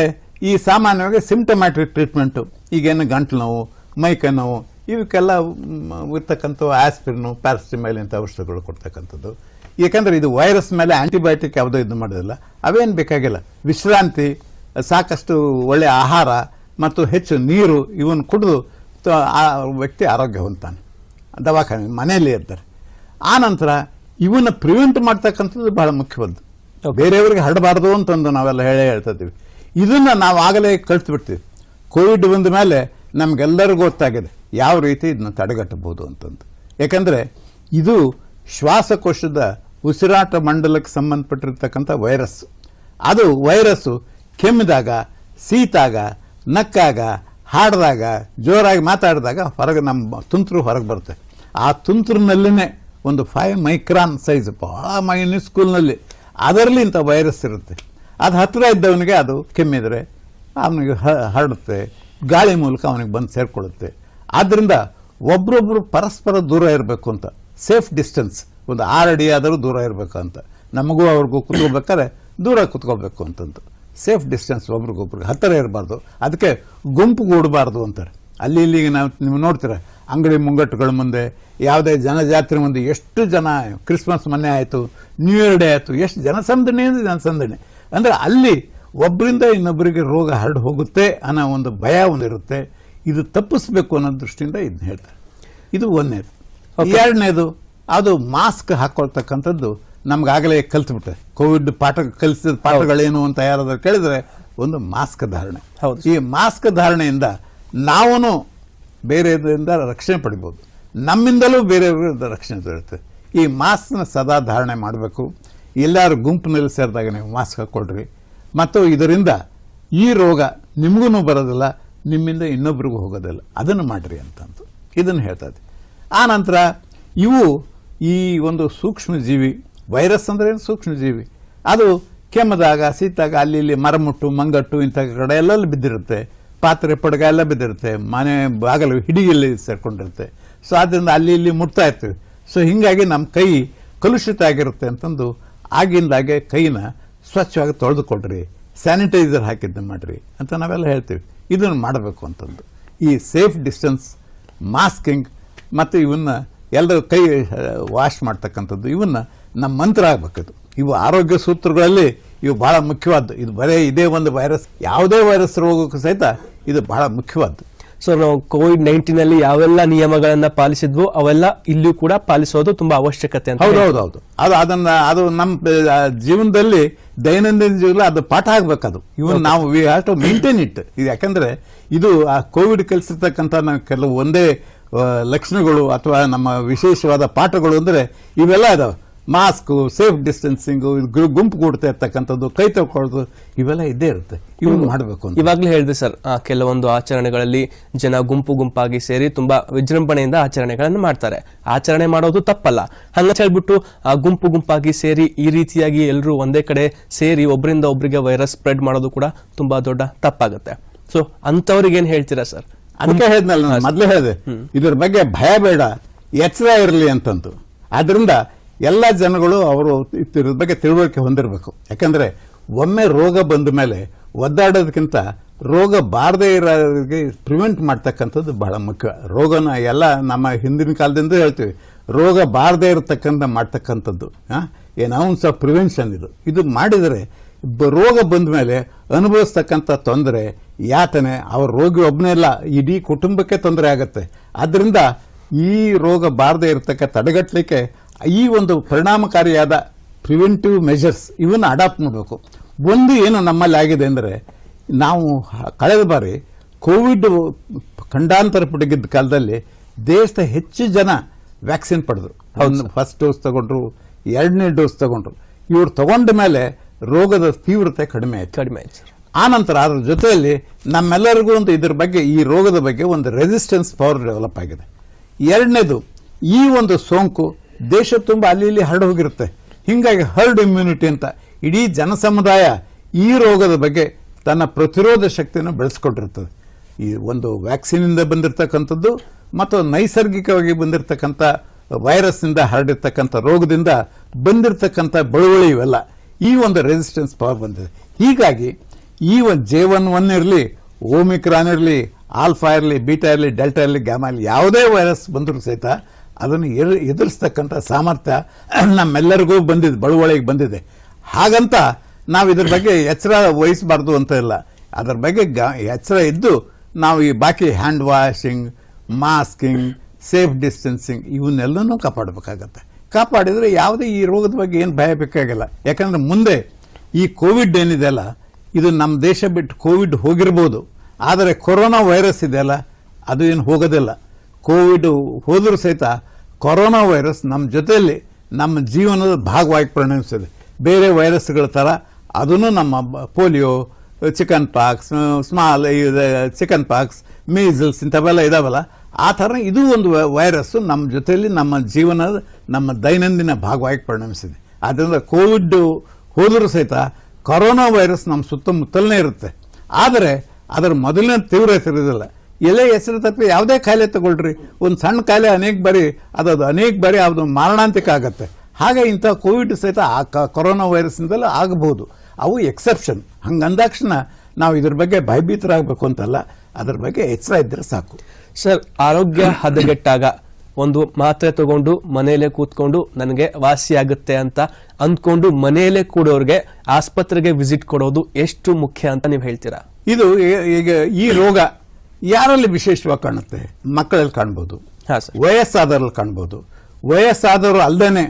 ಈ ಸಾಮಾನ್ಯವಾಗಿ ಸಿಂಪ್ಟಮ್ಯಾಟಿಕ್ ಟ್ರೀಟ್ಮೆಂಟು, ಈಗೇನು ಗಂಟ್ಲು ನೋವು, ಮೈಕೈ ನೋವು ಇವಕ್ಕೆಲ್ಲ ಇರ್ತಕ್ಕಂಥ ಆಸ್ಪಿರಿನು, ಪ್ಯಾರಾಸಿಟಮೈಲ್ ಇಂಥ ಔಷಧಗಳು ಕೊಡ್ತಕ್ಕಂಥದ್ದು. ಏಕೆಂದರೆ ಇದು ವೈರಸ್ ಮೇಲೆ ಆಂಟಿಬಯೋಟಿಕ್ ಯಾವುದೋ ಇದು ಮಾಡೋದಿಲ್ಲ, ಅವೇನು ಬೇಕಾಗಿಲ್ಲ. ವಿಶ್ರಾಂತಿ, ಸಾಕಷ್ಟು ಒಳ್ಳೆಯ ಆಹಾರ ಮತ್ತು ಹೆಚ್ಚು ನೀರು ಇವನ್ನು ಕುಡಿದು ಆ ವ್ಯಕ್ತಿ ಆರೋಗ್ಯ ಹೊಂದ್ತಾನೆ. ದವಾಖಾನೆ ಮನೆಯಲ್ಲೇ ಇರ್ತಾರೆ. ಆ ನಂತರ ಇವನ್ನ ಪ್ರಿವೆಂಟ್ ಮಾಡ್ತಕ್ಕಂಥದ್ದು ಬಹಳ ಮುಖ್ಯವಾದ್ದು. ಬೇರೆಯವರಿಗೆ ಹರಡಬಾರ್ದು ಅಂತಂದು ನಾವೆಲ್ಲ ಹೇಳ್ತಿದ್ದೀವಿ. ಇದನ್ನ ನಾವು ಆಗಲೇ ಕಳಿಸ್ಬಿಡ್ತೀವಿ. ಕೋವಿಡ್ ಬಂದ ಮೇಲೆ ನಮಗೆಲ್ಲರಿಗೂ ಗೊತ್ತಾಗಿದೆ ಯಾವ ರೀತಿ ಇದನ್ನ ತಡೆಗಟ್ಟಬಹುದು ಅಂತಂದು. ಯಾಕಂದರೆ ಇದು ಶ್ವಾಸಕೋಶದ ಉಸಿರಾಟ ಮಂಡಲಕ್ಕೆ ಸಂಬಂಧಪಟ್ಟಿರ್ತಕ್ಕಂಥ ವೈರಸ್. ಅದು ವೈರಸ್ಸು ಕೆಮ್ಮಿದಾಗ ಸೀತಾಗ, ನಕ್ಕಾಗ, ಹಾಡಿದಾಗ, ಜೋರಾಗಿ ಮಾತಾಡಿದಾಗ ಹೊರಗೆ ನಮ್ಮ ತುಂತುರು ಹೊರಗೆ ಬರುತ್ತೆ. ಆ ತುಂತುರಿನಲ್ಲೇ ಒಂದು 5 ಮೈಕ್ರಾನ್ ಸೈಜ್, ಭಾಳ ಮೈನ್ಯೂಸ್ಕೂಲ್ನಲ್ಲಿ ಅದರಲ್ಲಿ ಇಂಥ ವೈರಸ್ ಇರುತ್ತೆ. ಅದು ಹತ್ತಿರ ಇದ್ದವನಿಗೆ ಅದು ಕೆಮ್ಮಿದರೆ ಅವನಿಗೆ ಹರಡುತ್ತೆ, ಗಾಳಿ ಮೂಲಕ ಅವನಿಗೆ ಬಂದು ಸೇರಿಕೊಳ್ಳುತ್ತೆ. ಆದ್ದರಿಂದ ಒಬ್ರೊಬ್ರು ಪರಸ್ಪರ ದೂರ ಇರಬೇಕು ಅಂತ, ಸೇಫ್ ಡಿಸ್ಟೆನ್ಸ್, ಒಂದು 6 ಅಡಿ ಆದರೂ ದೂರ ಇರಬೇಕು ಅಂತ. ನಮಗೂ ಅವ್ರಿಗೂ ಕುತ್ಕೋಬೇಕಾದ್ರೆ ದೂರ ಕುತ್ಕೋಬೇಕು ಅಂತಂದು ಸೇಫ್ ಡಿಸ್ಟೆನ್ಸ್, ಒಬ್ರಿಗೊಬ್ರಿಗೆ ಹತ್ತಿರ ಇರಬಾರ್ದು. ಅದಕ್ಕೆ ಗುಂಪುಗೂಡಬಾರ್ದು ಅಂತಾರೆ. ಅಲ್ಲಿ ಇಲ್ಲಿಗೆ ನೀವು ನೋಡ್ತೀರ, ಅಂಗಡಿ ಮುಂಗಟ್ಟುಗಳ ಮುಂದೆ, ಯಾವುದೇ ಜನಜಾತ್ರೆ ಮುಂದೆ ಎಷ್ಟು ಜನ, ಕ್ರಿಸ್ಮಸ್ ಮೊನ್ನೆ ಆಯಿತು, ನ್ಯೂ ಇಯರ್ ಡೇ ಆಯಿತು, ಎಷ್ಟು ಜನಸಂದಣಿ ಅಂದರೆ ಜನಸಂದಣಿ. ಅಂದರೆ ಅಲ್ಲಿ ಒಬ್ಬರಿಂದ ಇನ್ನೊಬ್ಬರಿಗೆ ರೋಗ ಹರಡು ಹೋಗುತ್ತೆ ಅನ್ನೋ ಒಂದು ಭಯ ಒಂದಿರುತ್ತೆ. ಇದು ತಪ್ಪಿಸ್ಬೇಕು ಅನ್ನೋ ದೃಷ್ಟಿಯಿಂದ ಇದನ್ನ ಹೇಳ್ತಾರೆ. ಇದು ಒಂದನೇದು. ಎರಡನೇದು, ಅದು ಮಾಸ್ಕ್ ಹಾಕೊಳ್ತಕ್ಕಂಥದ್ದು ನಮ್ಗಾಗಲೇ ಕಲ್ತ್ಬಿಟ್ಟೆ. ಕೋವಿಡ್ ಕಲಿಸಿದ ಪಾಠಗಳೇನು ಅಂತ ಯಾರಾದ್ರೂ ಕೇಳಿದ್ರೆ ಒಂದು ಮಾಸ್ಕ್ ಧಾರಣೆ. ಈ ಮಾಸ್ಕ್ ಧಾರಣೆಯಿಂದ ನಾವು ಬೇರೆಯವರಿಂದ ರಕ್ಷಣೆ ಪಡಿಬೋದು, ನಮ್ಮಿಂದಲೂ ಬೇರೆಯವರಿಂದ ರಕ್ಷಣೆ ದೊರೆಯುತ್ತೆ. ಈ ಮಾಸ್ಕ್ನ ಸದಾ ಧಾರಣೆ ಮಾಡಬೇಕು. ಎಲ್ಲರೂ ಗುಂಪಿನಲ್ಲಿ ಸೇರಿದಾಗ ನೀವು ಮಾಸ್ಕ್ ಹಾಕ್ಕೊಳ್ರಿ. ಮತ್ತು ಇದರಿಂದ ಈ ರೋಗ ನಿಮಗೂ ಬರೋದಿಲ್ಲ, ನಿಮ್ಮಿಂದ ಇನ್ನೊಬ್ರಿಗೂ ಹೋಗೋದಿಲ್ಲ. ಅದನ್ನು ಮಾಡಿರಿ ಅಂತಂದು ಇದನ್ನು ಹೇಳ್ತದೆ. ಆ ನಂತರ ಇವು ಈ ಒಂದು ಸೂಕ್ಷ್ಮ ಜೀವಿ, ವೈರಸ್ ಅಂದರೆ ಏನು ಸೂಕ್ಷ್ಮ ಜೀವಿ, ಅದು ಕೆಮ್ಮದಾಗ, ಸೀತಾಗ, ಅಲ್ಲಿ ಇಲ್ಲಿ ಮರಮುಟ್ಟು, ಮಂಗಟ್ಟು ಇಂಥ ಕಡೆ ಎಲ್ಲ ಬಿದ್ದಿರುತ್ತೆ. ಪಾತ್ರೆ ಪಡಗ ಎಲ್ಲ ಬಿದ್ದಿರುತ್ತೆ, ಮನೆ ಬಾಗಲು ಹಿಡಿಯಲ್ಲಿ ಸೇರ್ಕೊಂಡಿರುತ್ತೆ. ಸೊ ಆದ್ದರಿಂದ ಅಲ್ಲಿ ಇಲ್ಲಿ ಮುಟ್ತಾ ಇರ್ತೀವಿ. ಸೊ ಹೀಗಾಗಿ ನಮ್ಮ ಕೈ ಕಲುಷಿತ ಆಗಿರುತ್ತೆ ಅಂತಂದು ಆಗಿಂದಾಗೆ ಕೈನ ಸ್ವಚ್ಛವಾಗಿ ತೊಳೆದುಕೊಡ್ರಿ, ಸ್ಯಾನಿಟೈಸರ್ ಹಾಕಿದ್ದನ್ನು ಮಾಡಿರಿ ಅಂತ ನಾವೆಲ್ಲ ಹೇಳ್ತೀವಿ. ಇದನ್ನು ಮಾಡಬೇಕು ಅಂತಂದು ಈ ಸೇಫ್ ಡಿಸ್ಟೆನ್ಸ್, ಮಾಸ್ಕಿಂಗ್ ಮತ್ತು ಇವನ್ನ ಎಲ್ಲರೂ ಕೈ ವಾಶ್ ಮಾಡ್ತಕ್ಕಂಥದ್ದು, ಇವನ್ನ ನಮ್ಮ ಮಂತ್ರ ಆಗಬೇಕದು. ಇವು ಆರೋಗ್ಯ ಸೂತ್ರಗಳಲ್ಲಿ ಇವು ಬಹಳ ಮುಖ್ಯವಾದ್ದು. ಇದು ಬರೀ ಇದೇ ಒಂದು ವೈರಸ್, ಯಾವುದೇ ವೈರಸ್ ರೋಗಕ್ಕೂ ಸಹಿತ ಇದು ಬಹಳ ಮುಖ್ಯವಾದ್ದು. ಸೊ ನಾವು ಕೋವಿಡ್-19 ಯಾವೆಲ್ಲ ನಿಯಮಗಳನ್ನ ಪಾಲಿಸಿದ್ವು ಅವೆಲ್ಲ ಇಲ್ಲಿಯೂ ಕೂಡ ಪಾಲಿಸೋದು ತುಂಬಾ ಅವಶ್ಯಕತೆ ಅಂತ. ಹೌದು. ಅದು ನಮ್ಮ ಜೀವನದಲ್ಲಿ ದೈನಂದಿನ ಜೀವನ ಅದು ಪಾಠ ಆಗ್ಬೇಕದು. ಇವನ್ ನಾವು we have to maintain it. ಇದು ಯಾಕಂದ್ರೆ ಇದು ಆ ಕೋವಿಡ್ ಕಲಿಸಿರ್ತಕ್ಕಂಥ ಕೆಲವು ಒಂದೇ ಲಕ್ಷಣಗಳು ಅಥವಾ ನಮ್ಮ ವಿಶೇಷವಾದ ಪಾಠಗಳು ಅಂದ್ರೆ ಇವೆಲ್ಲ ಇದಾವೆ. ಮಾಸ್ಕು, ಸೇಫ್ ಡಿಸ್ಟೆನ್ಸಿಂಗು, ಗುಂಪು ಕೂಡ್ತಾ ಇರ್ತಕ್ಕಂಥದ್ದು, ಕೈ ತಗೊಳ್ಳೋದು, ಇವೆಲ್ಲ ಇದ್ದೇ ಇರುತ್ತೆ. ಇವನ್ನು ಮಾಡಬೇಕು ಅಂತ ಇವಾಗಲೇ ಹೇಳಿದೆ ಸರ್. ಕೆಲವೊಂದು ಆಚರಣೆಗಳಲ್ಲಿ ಜನ ಗುಂಪಾಗಿ ಸೇರಿ ತುಂಬಾ ವಿಜೃಂಭಣೆಯಿಂದ ಆಚರಣೆಗಳನ್ನು ಮಾಡ್ತಾರೆ. ಆಚರಣೆ ಮಾಡೋದು ತಪ್ಪಲ್ಲ, ಹಂಗ ಹೇಳ್ಬಿಟ್ಟು ಗುಂಪಾಗಿ ಸೇರಿ ಈ ರೀತಿಯಾಗಿ ಎಲ್ಲರೂ ಒಂದೇ ಕಡೆ ಸೇರಿ ಒಬ್ಬರಿಂದ ಒಬ್ಬರಿಗೆ ವೈರಸ್ ಸ್ಪ್ರೆಡ್ ಮಾಡೋದು ಕೂಡ ತುಂಬಾ ದೊಡ್ಡ ತಪ್ಪಾಗುತ್ತೆ. ಸೊ ಅಂತವ್ರಿಗೆ ಏನ್ ಹೇಳ್ತೀರಾ ಸರ್? ಅದಕ್ಕೆ ಹೇಳಿದ್ನಲ್ಲ, ಮೊದಲೇ ಹೇಳಿದೆ, ಇದ್ರ ಬಗ್ಗೆ ಭಯ ಬೇಡ, ಎಚ್ಚರ ಇರಲಿ ಅಂತಂದು. ಆದ್ರಿಂದ ಎಲ್ಲ ಜನಗಳು ಅವರು ಇದ್ರ ಬಗ್ಗೆ ತಿಳುವಳಿಕೆ ಹೊಂದಿರಬೇಕು. ಯಾಕಂದ್ರೆ ಒಮ್ಮೆ ರೋಗ ಬಂದ ಮೇಲೆ ಒದ್ದಾಡೋದಕ್ಕಿಂತ ರೋಗ ಬಾರದೇ ಇರೋರಿಗೆ ಪ್ರಿವೆಂಟ್ ಮಾಡ್ತಕ್ಕಂಥದ್ದು ಬಹಳ ಮುಖ್ಯ. ರೋಗನ ಎಲ್ಲ ನಮ್ಮ ಹಿಂದಿನ ಕಾಲದಿಂದ ಹೇಳ್ತೀವಿ, ರೋಗ ಬಾರದೇ ಇರತಕ್ಕಂಥ ಮಾಡ್ತಕ್ಕಂಥದ್ದು ಅನೌನ್ಸ್ ಆಫ್ ಪ್ರಿವೆನ್ಷನ್. ಇದು ಮಾಡಿದರೆ ರೋಗ ಬಂದ ಮೇಲೆ ಅನುಭವಿಸ್ತಕ್ಕಂಥ ತೊಂದರೆ, ಯಾತನೆ ಅವ್ರ ರೋಗಿ ಒಬ್ಬನೇ ಇಲ್ಲ, ಇಡೀ ಕುಟುಂಬಕ್ಕೆ ತೊಂದರೆ ಆಗುತ್ತೆ. ಆದ್ದರಿಂದ ಈ ರೋಗ ಬಾರದೇ ಇರತಕ್ಕ ತಡೆಗಟ್ಟಲಿಕ್ಕೆ ಈ ಒಂದು ಪರಿಣಾಮಕಾರಿಯಾದ ಪ್ರಿವೆಂಟಿವ್ ಮೆಷರ್ಸ್ ಇವನ್ನ ಅಡಾಪ್ಟ್ ಮಾಡಬೇಕು. ಒಂದು ಏನು ನಮ್ಮಲ್ಲಿ ಆಗಿದೆ ಅಂದರೆ, ನಾವು ಕಳೆದ ಬಾರಿ ಕೋವಿಡ್ ಖಂಡಾಂತರ ಪಡೆಗಿದ್ದ ಕಾಲದಲ್ಲಿ ದೇಶದ ಹೆಚ್ಚು ಜನ ವ್ಯಾಕ್ಸಿನ್ ಪಡೆದ್ರು. ಫಸ್ಟ್ ಡೋಸ್ ತಗೊಂಡ್ರು, 2ನೇ ಡೋಸ್ ತಗೊಂಡ್ರು. ಇವ್ರು ತಗೊಂಡ ಮೇಲೆ ರೋಗದ ತೀವ್ರತೆ ಕಡಿಮೆ ಆಯ್ತು. ಆ ನಂತರ ಅದ್ರ ಜೊತೆಯಲ್ಲಿ ನಮ್ಮೆಲ್ಲರಿಗೂ ಒಂದು ಇದ್ರ ಬಗ್ಗೆ, ಈ ರೋಗದ ಬಗ್ಗೆ ಒಂದು ರೆಸಿಸ್ಟೆನ್ಸ್ ಪವರ್ ಡೆವಲಪ್ ಆಗಿದೆ. ಎರಡನೇದು, ಈ ಒಂದು ಸೋಂಕು ದೇಶ ತುಂಬ ಅಲ್ಲಿ ಇಲ್ಲಿ ಹರಡು ಹೋಗಿರುತ್ತೆ. ಹೀಗಾಗಿ ಹರ್ಡ್ ಇಮ್ಯುನಿಟಿ ಅಂತ ಇಡೀ ಜನಸಮುದಾಯ ಈ ರೋಗದ ಬಗ್ಗೆ ತನ್ನ ಪ್ರತಿರೋಧ ಶಕ್ತಿಯನ್ನು ಬೆಳೆಸ್ಕೊಂಡಿರ್ತದೆ. ಈ ಒಂದು ವ್ಯಾಕ್ಸಿನಿಂದ ಬಂದಿರತಕ್ಕಂಥದ್ದು ಮತ್ತು ನೈಸರ್ಗಿಕವಾಗಿ ಬಂದಿರತಕ್ಕಂಥ ವೈರಸ್ನಿಂದ ಹರಡಿರ್ತಕ್ಕಂಥ ರೋಗದಿಂದ ಬಂದಿರತಕ್ಕಂಥ ಬಳುವಳಿ ಇವೆಲ್ಲ ಈ ಒಂದು ರೆಸಿಸ್ಟೆನ್ಸ್ ಪವರ್ ಬಂದಿದೆ. ಹೀಗಾಗಿ ಈ ಒಂದು J11 ಇರಲಿ, ಓಮಿಕ್ರಾನ್ ಇರಲಿ, ಆಲ್ಫಾ ಇರಲಿ, ಬೀಟಾ ಇರಲಿ, ಡೆಲ್ಟಾ ಇರಲಿ, ಗ್ಯಾಮಾ ಇರಲಿ, ಯಾವುದೇ ವೈರಸ್ ಬಂದರೂ ಸಹಿತ ಅದನ್ನು ಎದುರಿಸ್ತಕ್ಕಂಥ ಸಾಮರ್ಥ್ಯ ನಮ್ಮೆಲ್ಲರಿಗೂ ಬಂದಿದೆ, ಬಳುವಳಿಗೆ ಬಂದಿದೆ. ಹಾಗಂತ ನಾವು ಇದ್ರ ಬಗ್ಗೆ ಎಚ್ಚರ ವಹಿಸಬಾರ್ದು ಅಂತ ಇಲ್ಲ. ಅದರ ಬಗ್ಗೆ ಎಚ್ಚರ ಇದ್ದು ನಾವು ಈ ಬಾಕಿ hand washing, masking, safe distancing ಇವನ್ನೆಲ್ಲನೂ ಕಾಪಾಡಬೇಕಾಗತ್ತೆ. ಕಾಪಾಡಿದರೆ ಯಾವುದೇ ಈ ರೋಗದ ಬಗ್ಗೆ ಏನು ಭಯ ಬೇಕಾಗಿಲ್ಲ. ಯಾಕಂದ್ರೆ ಮುಂದೆ ಈ ಕೋವಿಡ್ ಏನಿದೆಯಲ್ಲ, ಇದು ನಮ್ಮ ದೇಶ ಬಿಟ್ಟು ಕೋವಿಡ್ ಹೋಗಿರ್ಬೋದು, ಆದರೆ ಕೊರೋನಾ ವೈರಸ್ ಇದೆಯಲ್ಲ ಅದು ಏನು ಹೋಗೋದಿಲ್ಲ. ಕೋವಿಡ್ ಹೋದರೂ ಸಹಿತ ಕೊರೋನಾ ವೈರಸ್ ನಮ್ಮ ಜೊತೆಯಲ್ಲಿ ನಮ್ಮ ಜೀವನದ ಭಾಗವಾಗಿ ಪರಿಣಮಿಸಿದೆ. ಬೇರೆ ವೈರಸ್ಗಳ ಥರ ಅದನ್ನು ನಮ್ಮ polio, chicken pox, chicken pox, measles ಇಂಥವೆಲ್ಲ ಇದಾವಲ್ಲ, ಆ ಥರ ಇದು ಒಂದು ವೈರಸ್ಸು ನಮ್ಮ ಜೊತೆಯಲ್ಲಿ ನಮ್ಮ ಜೀವನದ ನಮ್ಮ ದೈನಂದಿನ ಭಾಗವಾಗಿ ಪರಿಣಮಿಸಿದೆ. ಆದ್ದರಿಂದ ಕೋವಿಡ್ ಹೋದರೂ ಸಹಿತ ಕೊರೋನಾ ವೈರಸ್ ನಮ್ಮ ಸುತ್ತಮುತ್ತಲೇ ಇರುತ್ತೆ. ಆದರೆ ಅದರ ಮೊದಲಿನ ತೀವ್ರತೆ ಇರೋದಿಲ್ಲ. ಎಲ್ಲೇ ಹೆಸರು ತಪ್ಪಿ ಯಾವುದೇ ಕಾಯಿಲೆ ತಗೊಳ್ರಿ, ಒಂದು ಸಣ್ಣ ಕಾಯಿಲೆ ಅನೇಕ ಬಾರಿ ಅದು ಮಾರಣಾಂತಿಕ ಆಗುತ್ತೆ. ಹಾಗೆ ಇಂಥ ಕೋವಿಡ್ ಸಹಿತ ಕೊರೋನಾ ವೈರಸ್ನಿಂದಲೂ ಆಗಬಹುದು. ಅವು ಎಕ್ಸೆಪ್ಷನ್. ಹಂಗಂದಾಕ್ಷಣ ನಾವು ಇದ್ರ ಬಗ್ಗೆ ಭಯಭೀತರಾಗಬೇಕು ಅಂತಲ್ಲ, ಅದ್ರ ಬಗ್ಗೆ ಎಚ್ಚರ ಇದ್ದರೆ ಸಾಕು. ಸರ್, ಆರೋಗ್ಯ ಹದಗೆಟ್ಟಾಗ ಒಂದು ಮಾತ್ರೆ ತಗೊಂಡು ಮನೆಯಲ್ಲೇ ಕೂತ್ಕೊಂಡು ನನಗೆ ವಾಸಿ ಆಗುತ್ತೆ ಅಂತ ಅಂದ್ಕೊಂಡು ಮನೆಯಲ್ಲೇ ಕೂಡೋರ್ಗೆ ಆಸ್ಪತ್ರೆಗೆ ವಿಸಿಟ್ ಕೊಡೋದು ಎಷ್ಟು ಮುಖ್ಯ ಅಂತ ನೀವು ಹೇಳ್ತೀರಾ? ಇದು ಈಗ ಈ ರೋಗ ಯಾರಲ್ಲಿ ವಿಶೇಷವಾಗಿ ಕಾಣುತ್ತೆ? ಮಕ್ಕಳಲ್ಲಿ ಕಾಣ್ಬೋದು, ವಯಸ್ಸಾದವ್ರಲ್ಲಿ ಕಾಣ್ಬೋದು. ವಯಸ್ಸಾದವರು ಅಲ್ಲದೆ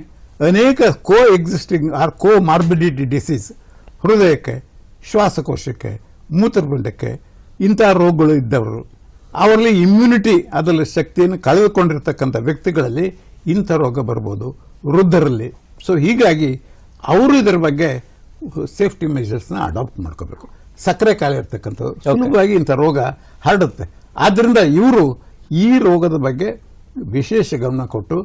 ಅನೇಕ ಕೋ ಎಕ್ಸಿಸ್ಟಿಂಗ್ ಆರ್ ಕೋ ಮಾರ್ಬಿಡಿಟಿ ಡಿಸೀಸ್, ಹೃದಯಕ್ಕೆ, ಶ್ವಾಸಕೋಶಕ್ಕೆ, ಮೂತ್ರಪಿಂಡಕ್ಕೆ ಇಂಥ ರೋಗಗಳು ಇದ್ದವರು, ಅವರಲ್ಲಿ ಇಮ್ಯುನಿಟಿ ಅದರಲ್ಲಿ ಶಕ್ತಿಯನ್ನು ಕಳೆದುಕೊಂಡಿರ್ತಕ್ಕಂಥ ವ್ಯಕ್ತಿಗಳಲ್ಲಿ ಇಂಥ ರೋಗ ಬರ್ಬೋದು, ವೃದ್ಧರಲ್ಲಿ. ಸೊ ಹೀಗಾಗಿ ಅವರು ಇದರ ಬಗ್ಗೆ ಸೇಫ್ಟಿ ಮೆಷರ್ಸ್ನ ಅಡಾಪ್ಟ್ ಮಾಡ್ಕೋಬೇಕು. ಸಕ್ಕರೆ ಕಾಯಿಲೆ ಇರ್ತಕ್ಕಂಥದ್ದು ಸುಲಭವಾಗಿ ಇಂಥ ರೋಗ ಹರಡುತ್ತೆ. ಆದ್ದರಿಂದ ಇವರು ಈ ರೋಗದ ಬಗ್ಗೆ ವಿಶೇಷ ಗಮನ ಕೊಟ್ಟು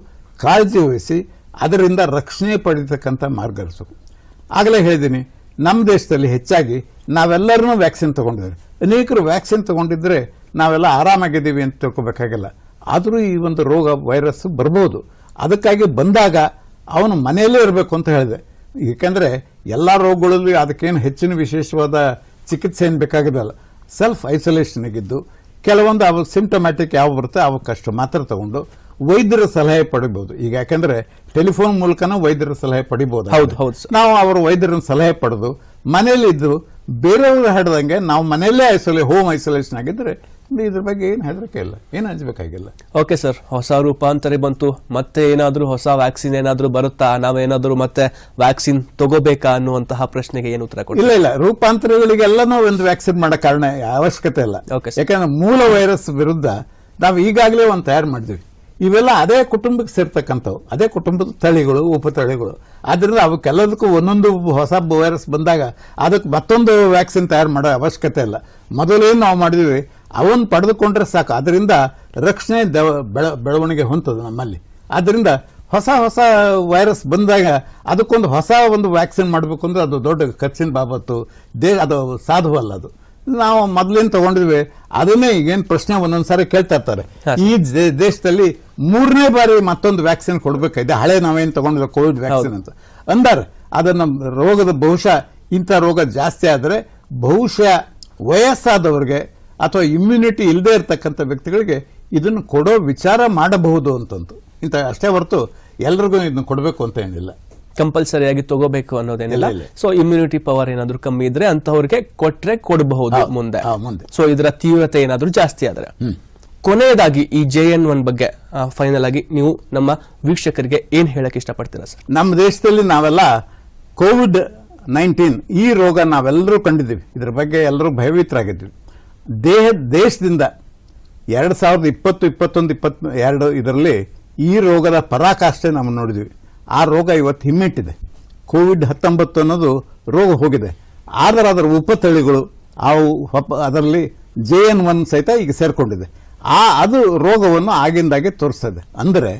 ಕಾಳಜಿ ವಹಿಸಿ ಅದರಿಂದ ರಕ್ಷಣೆ ಪಡೀತಕ್ಕಂಥ ಮಾರ್ಗದರ್ಶಕ. ಆಗಲೇ ಹೇಳಿದ್ದೀನಿ, ನಮ್ಮ ದೇಶದಲ್ಲಿ ಹೆಚ್ಚಾಗಿ ನಾವೆಲ್ಲರೂ ವ್ಯಾಕ್ಸಿನ್ ತಗೊಂಡಿದ್ದಾರೆ. ಅನೇಕರು ವ್ಯಾಕ್ಸಿನ್ ತಗೊಂಡಿದ್ರೆ ನಾವೆಲ್ಲ ಆರಾಮಾಗಿದ್ದೀವಿ ಅಂತ ತಿಳ್ಕೊಬೇಕಾಗಿಲ್ಲ. ಆದರೂ ಈ ಒಂದು ರೋಗ ವೈರಸ್ ಬರ್ಬೋದು. ಅದಕ್ಕಾಗಿ ಬಂದಾಗ ಅವನು ಮನೆಯಲ್ಲೇ ಇರಬೇಕು ಅಂತ ಹೇಳಿದೆ. ಏಕೆಂದರೆ ಎಲ್ಲ ರೋಗಗಳಲ್ಲಿ ಅದಕ್ಕೇನು ಹೆಚ್ಚಿನ ವಿಶೇಷವಾದ ಚಿಕಿತ್ಸೆ ಏನು ಬೇಕಾಗಿದಲ್ಲ, ಸೆಲ್ಫ್ ಐಸೋಲೇಷನ್ಗಿದ್ದು ಕೆಲವೊಂದು ಅವು ಸಿಂಪ್ಟಮ್ಯಾಟಿಕ್ ಯಾವ ಬರುತ್ತೆ ಅವಕ್ಕಷ್ಟು ಮಾತ್ರ ತಗೊಂಡು ವೈದ್ಯರ ಸಲಹೆ ಪಡಿಬಹುದು. ಈಗ ಯಾಕಂದ್ರೆ ಟೆಲಿಫೋನ್ ಮೂಲಕನೂ ವೈದ್ಯರ ಸಲಹೆ ಪಡಿಬಹುದು. ನಾವು ಅವರ ವೈದ್ಯರನ್ನ ಸಲಹೆ ಪಡೆದು ಮನೆಯಲ್ಲಿ ಇದ್ದು ಬೇರೆಯವರು ಹರಡ್ದಂಗೆ ನಾವು ಮನೆಯಲ್ಲೇ ಹೋಮ್ ಐಸೋಲೇಷನ್ ಆಗಿದ್ರೆ ಇದ್ರ ಬಗ್ಗೆ ಏನು ಹೆದರಿಕೆ ಇಲ್ಲ, ಏನು ಹಂಚಬೇಕಾಗಿಲ್ಲ. ಓಕೆ ಸರ್, ಹೊಸ ರೂಪಾಂತರಿ ಬಂತು, ಮತ್ತೆ ಏನಾದ್ರೂ ಹೊಸ ವ್ಯಾಕ್ಸಿನ್ ಏನಾದ್ರೂ ಬರುತ್ತಾ, ನಾವೇನಾದ್ರೂ ಮತ್ತೆ ವ್ಯಾಕ್ಸಿನ್ ತಗೋಬೇಕಾ ಅನ್ನುವಂತಹ ಪ್ರಶ್ನೆಗೆ ಏನು ಉತ್ತರ ಕೊಡಿ? ಇಲ್ಲ, ರೂಪಾಂತರಿಗಳಿಗೆಲ್ಲನೂ ಒಂದು ವ್ಯಾಕ್ಸಿನ್ ಮಾಡೋ ಕಾರಣ ಅವಶ್ಯಕತೆ ಇಲ್ಲ. ಯಾಕಂದ್ರೆ ಮೂಲ ವೈರಸ್ ವಿರುದ್ಧ ನಾವು ಈಗಾಗಲೇ ಒಂದು ತಯಾರು ಮಾಡಿದ್ವಿ. ಇವೆಲ್ಲ ಅದೇ ಕುಟುಂಬಕ್ಕೆ ಸೇರ್ತಕ್ಕಂಥವು, ಅದೇ ಕುಟುಂಬದ ತಳಿಗಳು, ಉಪತಳಿಗಳು. ಆದ್ರಿಂದ ಅವಕ್ಕೆಲ್ಲದಕ್ಕೂ ಒಂದೊಂದು ಹೊಸ ವೈರಸ್ ಬಂದಾಗ ಅದಕ್ಕೆ ಮತ್ತೊಂದು ವ್ಯಾಕ್ಸಿನ್ ತಯಾರು ಮಾಡೋ ಅವಶ್ಯಕತೆ ಇಲ್ಲ. ಮೊದಲೇನು ನಾವು ಮಾಡಿದ್ವಿ ಅವನ್ನ ಪಡೆದುಕೊಂಡ್ರೆ ಸಾಕು. ಅದರಿಂದ ರಕ್ಷಣೆ ಬೆಳವಣಿಗೆ ಹೊಂದದು ನಮ್ಮಲ್ಲಿ. ಆದ್ದರಿಂದ ಹೊಸ ವೈರಸ್ ಬಂದಾಗ ಅದಕ್ಕೊಂದು ಹೊಸ ಒಂದು ವ್ಯಾಕ್ಸಿನ್ ಮಾಡಬೇಕು ಅಂದ್ರೆ ಅದು ದೊಡ್ಡ ಖರ್ಚಿನ ಬಾಬತ್ತು, ಅದು ಸಾಧುವಲ್ಲ. ಅದು ನಾವು ಮೊದಲೇನು ತಗೊಂಡಿದ್ವಿ ಅದನ್ನೇ ಈಗೇನು ಪ್ರಶ್ನೆ ಒಂದೊಂದ್ಸಾರಿ ಕೇಳ್ತಾ ಇರ್ತಾರೆ, ಈ ದೇಶದಲ್ಲಿ 3ನೇ ಬಾರಿ ಮತ್ತೊಂದು ವ್ಯಾಕ್ಸಿನ್ ಕೊಡ್ಬೇಕಾಗಿದೆ, ಹಳೆ ನಾವೇನು ತಗೊಂಡಿದ್ವಿ ಕೋವಿಡ್ ವ್ಯಾಕ್ಸಿನ್ ಅಂತ ಅಂದಾರೆ. ಅದನ್ನ ರೋಗದ ಬಹುಶಃ ಇಂಥ ರೋಗ ಜಾಸ್ತಿ ಆದರೆ ಬಹುಶಃ ವಯಸ್ಸಾದವ್ರಿಗೆ ಅಥವಾ ಇಮ್ಯುನಿಟಿ ಇಲ್ಲದೆ ಇರತಕ್ಕಂಥ ವ್ಯಕ್ತಿಗಳಿಗೆ ಇದನ್ನು ಕೊಡೋ ವಿಚಾರ ಮಾಡಬಹುದು ಅಂತಂತು. ಇಂಥ ಅಷ್ಟೇ ಹೊರತು ಎಲ್ರಿಗೂ ಇದನ್ನು ಕೊಡಬೇಕು ಅಂತ ಏನಿಲ್ಲ, ಕಂಪಲ್ಸರಿಯಾಗಿ ತಗೋಬೇಕು ಅನ್ನೋದೇನಿಲ್ಲ. ಸೊ ಇಮ್ಯುನಿಟಿ ಪವರ್ ಏನಾದ್ರೂ ಕಮ್ಮಿ ಇದ್ರೆ ಅಂತವ್ರಿಗೆ ಕೊಟ್ರೆ ಕೊಡಬಹುದು ಮುಂದೆ. ಸೊ ಇದರ ತೀವ್ರತೆ ಏನಾದ್ರೂ ಜಾಸ್ತಿ ಆದ್ರೆ. ಕೊನೆಯದಾಗಿ ಈ JN1 ಬಗ್ಗೆ ಫೈನಲ್ ಆಗಿ ನೀವು ನಮ್ಮ ವೀಕ್ಷಕರಿಗೆ ಏನ್ ಹೇಳಕ್ ಇಷ್ಟಪಡ್ತೀರಾ ಸರ್? ನಮ್ಮ ದೇಶದಲ್ಲಿ ನಾವೆಲ್ಲ COVID-19 ಈ ರೋಗ ನಾವೆಲ್ಲರೂ ಕಂಡಿದ್ದೀವಿ. ಇದ್ರ ಬಗ್ಗೆ ಎಲ್ಲರೂ ಭಯಭೀತರಾಗಿದ್ವಿ. ದೇಶದಿಂದ 2020, 21, 22 ಇದರಲ್ಲಿ ಈ ರೋಗದ ಪರಾಕಾಷ್ಠೆ ನಾವು ನೋಡಿದ್ವಿ. ಆ ರೋಗ ಇವತ್ತು ಹಿಮ್ಮೆಟ್ಟಿದೆ. COVID-19 ಅನ್ನೋದು ರೋಗ ಹೋಗಿದೆ. ಆದರೆ ಅದರ ಉಪತಳಿಗಳು ಅದರಲ್ಲಿ JN1 ಸಹಿತ ಈಗ ಸೇರ್ಕೊಂಡಿದೆ. ಅದು ರೋಗವನ್ನು ಆಗಿಂದಾಗೆ ತೋರಿಸ್ತದೆ. ಅಂದರೆ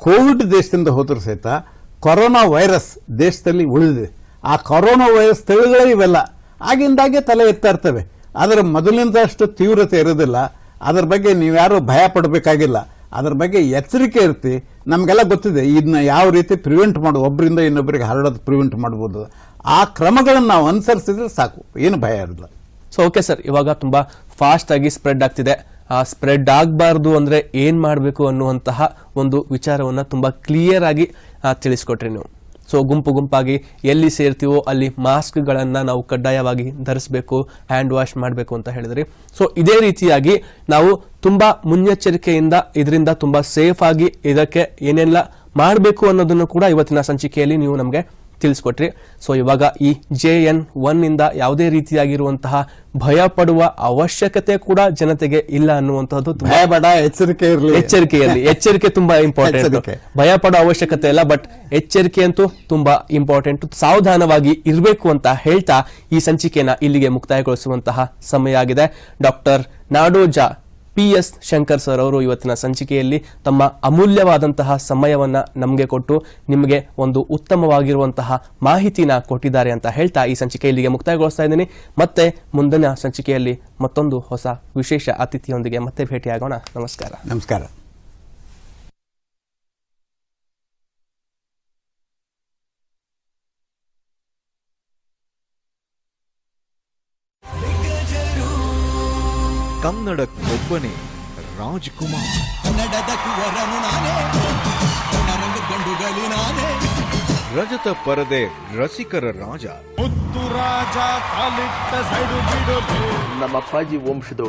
ಕೋವಿಡ್ ದೇಶದಿಂದ ಹೋದರೂ ಸಹಿತ ಕೊರೋನಾ ವೈರಸ್ ದೇಶದಲ್ಲಿ ಉಳಿದಿದೆ. ಆ ಕೊರೋನಾ ವೈರಸ್ ತಳಿಗಳೇ ಇವೆಲ್ಲ ಆಗಿಂದಾಗೆ ತಲೆ ಎತ್ತಾ ಇರ್ತವೆ. ಅದರ ಮೊದಲಿನದಷ್ಟು ತೀವ್ರತೆ ಇರೋದಿಲ್ಲ. ಅದರ ಬಗ್ಗೆ ನೀವ್ಯಾರು ಭಯ ಪಡಬೇಕಾಗಿಲ್ಲ. ಅದರ ಬಗ್ಗೆ ಎಚ್ಚರಿಕೆ ಇರ್ತಿ. ನಮಗೆಲ್ಲ ಗೊತ್ತಿದೆ ಇದನ್ನ ಯಾವ ರೀತಿ ಪ್ರಿವೆಂಟ್ ಮಾಡೋದು, ಒಬ್ಬರಿಂದ ಇನ್ನೊಬ್ಬರಿಗೆ ಹರಡೋದು ಪ್ರಿವೆಂಟ್ ಮಾಡ್ಬೋದು. ಆ ಕ್ರಮಗಳನ್ನು ನಾವು ಅನುಸರಿಸಿದ್ರೆ ಸಾಕು, ಏನು ಭಯ ಇರಲ್ಲ. ಸೊ ಓಕೆ ಸರ್, ಇವಾಗ ತುಂಬಾ ಫಾಸ್ಟ್ ಆಗಿ ಸ್ಪ್ರೆಡ್ ಆಗ್ತಿದೆ. ಆ ಸ್ಪ್ರೆಡ್ ಆಗಬಾರ್ದು ಅಂದ್ರೆ ಏನ್ ಮಾಡಬೇಕು ಅನ್ನುವಂತಹ ಒಂದು ವಿಚಾರವನ್ನ ತುಂಬಾ ಕ್ಲಿಯರ್ ಆಗಿ ತಿಳಿಸ್ಕೊಟ್ರಿ ನೀವು. ಸೊ ಗುಂಪಾಗಿ ಎಲ್ಲಿ ಸೇರ್ತೀವೋ ಅಲ್ಲಿ ಮಾಸ್ಕ್ಗಳನ್ನು ನಾವು ಕಡ್ಡಾಯವಾಗಿ ಧರಿಸಬೇಕು, ಹ್ಯಾಂಡ್ ವಾಶ್ ಮಾಡಬೇಕು ಅಂತ ಹೇಳಿದ್ರಿ. ಸೊ ಇದೇ ರೀತಿಯಾಗಿ ನಾವು ತುಂಬಾ ಮುನ್ನೆಚ್ಚರಿಕೆಯಿಂದ ಇದರಿಂದ ತುಂಬಾ ಸೇಫ್ ಆಗಿ ಇದಕ್ಕೆ ಏನೆಲ್ಲ ಮಾಡಬೇಕು ಅನ್ನೋದನ್ನು ಕೂಡ ಇವತ್ತಿನ ಸಂಚಿಕೆಯಲ್ಲಿ ನೀವು ನಮಗೆ ತಿಳಿಸ್ಕೊಟ್ರಿ. ಸೊ ಇವಾಗ ಈ JN1 ಇಂದ ಯಾವುದೇ ರೀತಿಯಾಗಿರುವಂತಹ ಭಯ ಪಡುವ ಅವಶ್ಯಕತೆ ಕೂಡ ಜನತೆಗೆ ಇಲ್ಲ ಅನ್ನುವಂಥದ್ದು ಭಯ ಬೇಡ, ಎಚ್ಚರಿಕೆ ಇರಲಿ. ಎಚ್ಚರಿಕೆ ತುಂಬಾ ಇಂಪಾರ್ಟೆಂಟ್. ಎಚ್ಚರಿಕೆ. ಭಯ ಪಡೋ ಅವಶ್ಯಕತೆ ಇಲ್ಲ, ಬಟ್ ಎಚ್ಚರಿಕೆ ಅಂತೂ ತುಂಬಾ ಇಂಪಾರ್ಟೆಂಟ್. ಸಾವಧಾನವಾಗಿ ಇರಬೇಕು ಅಂತ ಹೇಳ್ತಾ ಈ ಸಂಚಿಕೆಯನ್ನ ಇಲ್ಲಿಗೆ ಮುಕ್ತಾಯಗೊಳಿಸುವಂತಹ ಸಮಯ ಆಗಿದೆ. ಡಾಕ್ಟರ್ ನಾಡೋಜ PS ಶಂಕರ್ ಸರ್ ಅವರು ಇವತ್ತಿನ ಸಂಚಿಕೆಯಲ್ಲಿ ತಮ್ಮ ಅಮೂಲ್ಯವಾದಂತಹ ಸಮಯವನ್ನ ನಮಗೆ ಕೊಟ್ಟು ನಿಮಗೆ ಒಂದು ಉತ್ತಮವಾಗಿರುವಂತಹ ಮಾಹಿತಿನ ಕೊಟ್ಟಿದ್ದಾರೆ ಅಂತ ಹೇಳ್ತಾ ಈ ಸಂಚಿಕೆ ಇಲ್ಲಿಗೆ ಮುಕ್ತಾಯಗೊಳಿಸ್ತಾ ಇದ್ದೀನಿ. ಮತ್ತೆ ಮುಂದಿನ ಸಂಚಿಕೆಯಲ್ಲಿ ಮತ್ತೊಂದು ಹೊಸ ವಿಶೇಷ ಅತಿಥಿಯೊಂದಿಗೆ ಮತ್ತೆ ಭೇಟಿಯಾಗೋಣ. ನಮಸ್ಕಾರ. ನಮಸ್ಕಾರ. ಕನ್ನಡಕ್ಕೊಬ್ಬನೇ ರಾಜ್ಕುಮಾರ್. ಕನ್ನಡದ ಕುವರನು ನಾನೇ, ರಣರಂಗ ಗಂಡುಗಲಿ ನಾನೇ, ರಜತ ಪರದೆ ರಸಿಕರ ರಾಜ, ಮುತ್ತು ರಾಜ ಕಾಲಿಟ್ಟ ಸೈಡು ಬಿಡೋದು ನಮ್ಮ ಅಪ್ಪಾಜಿ ವಂಶದವರು.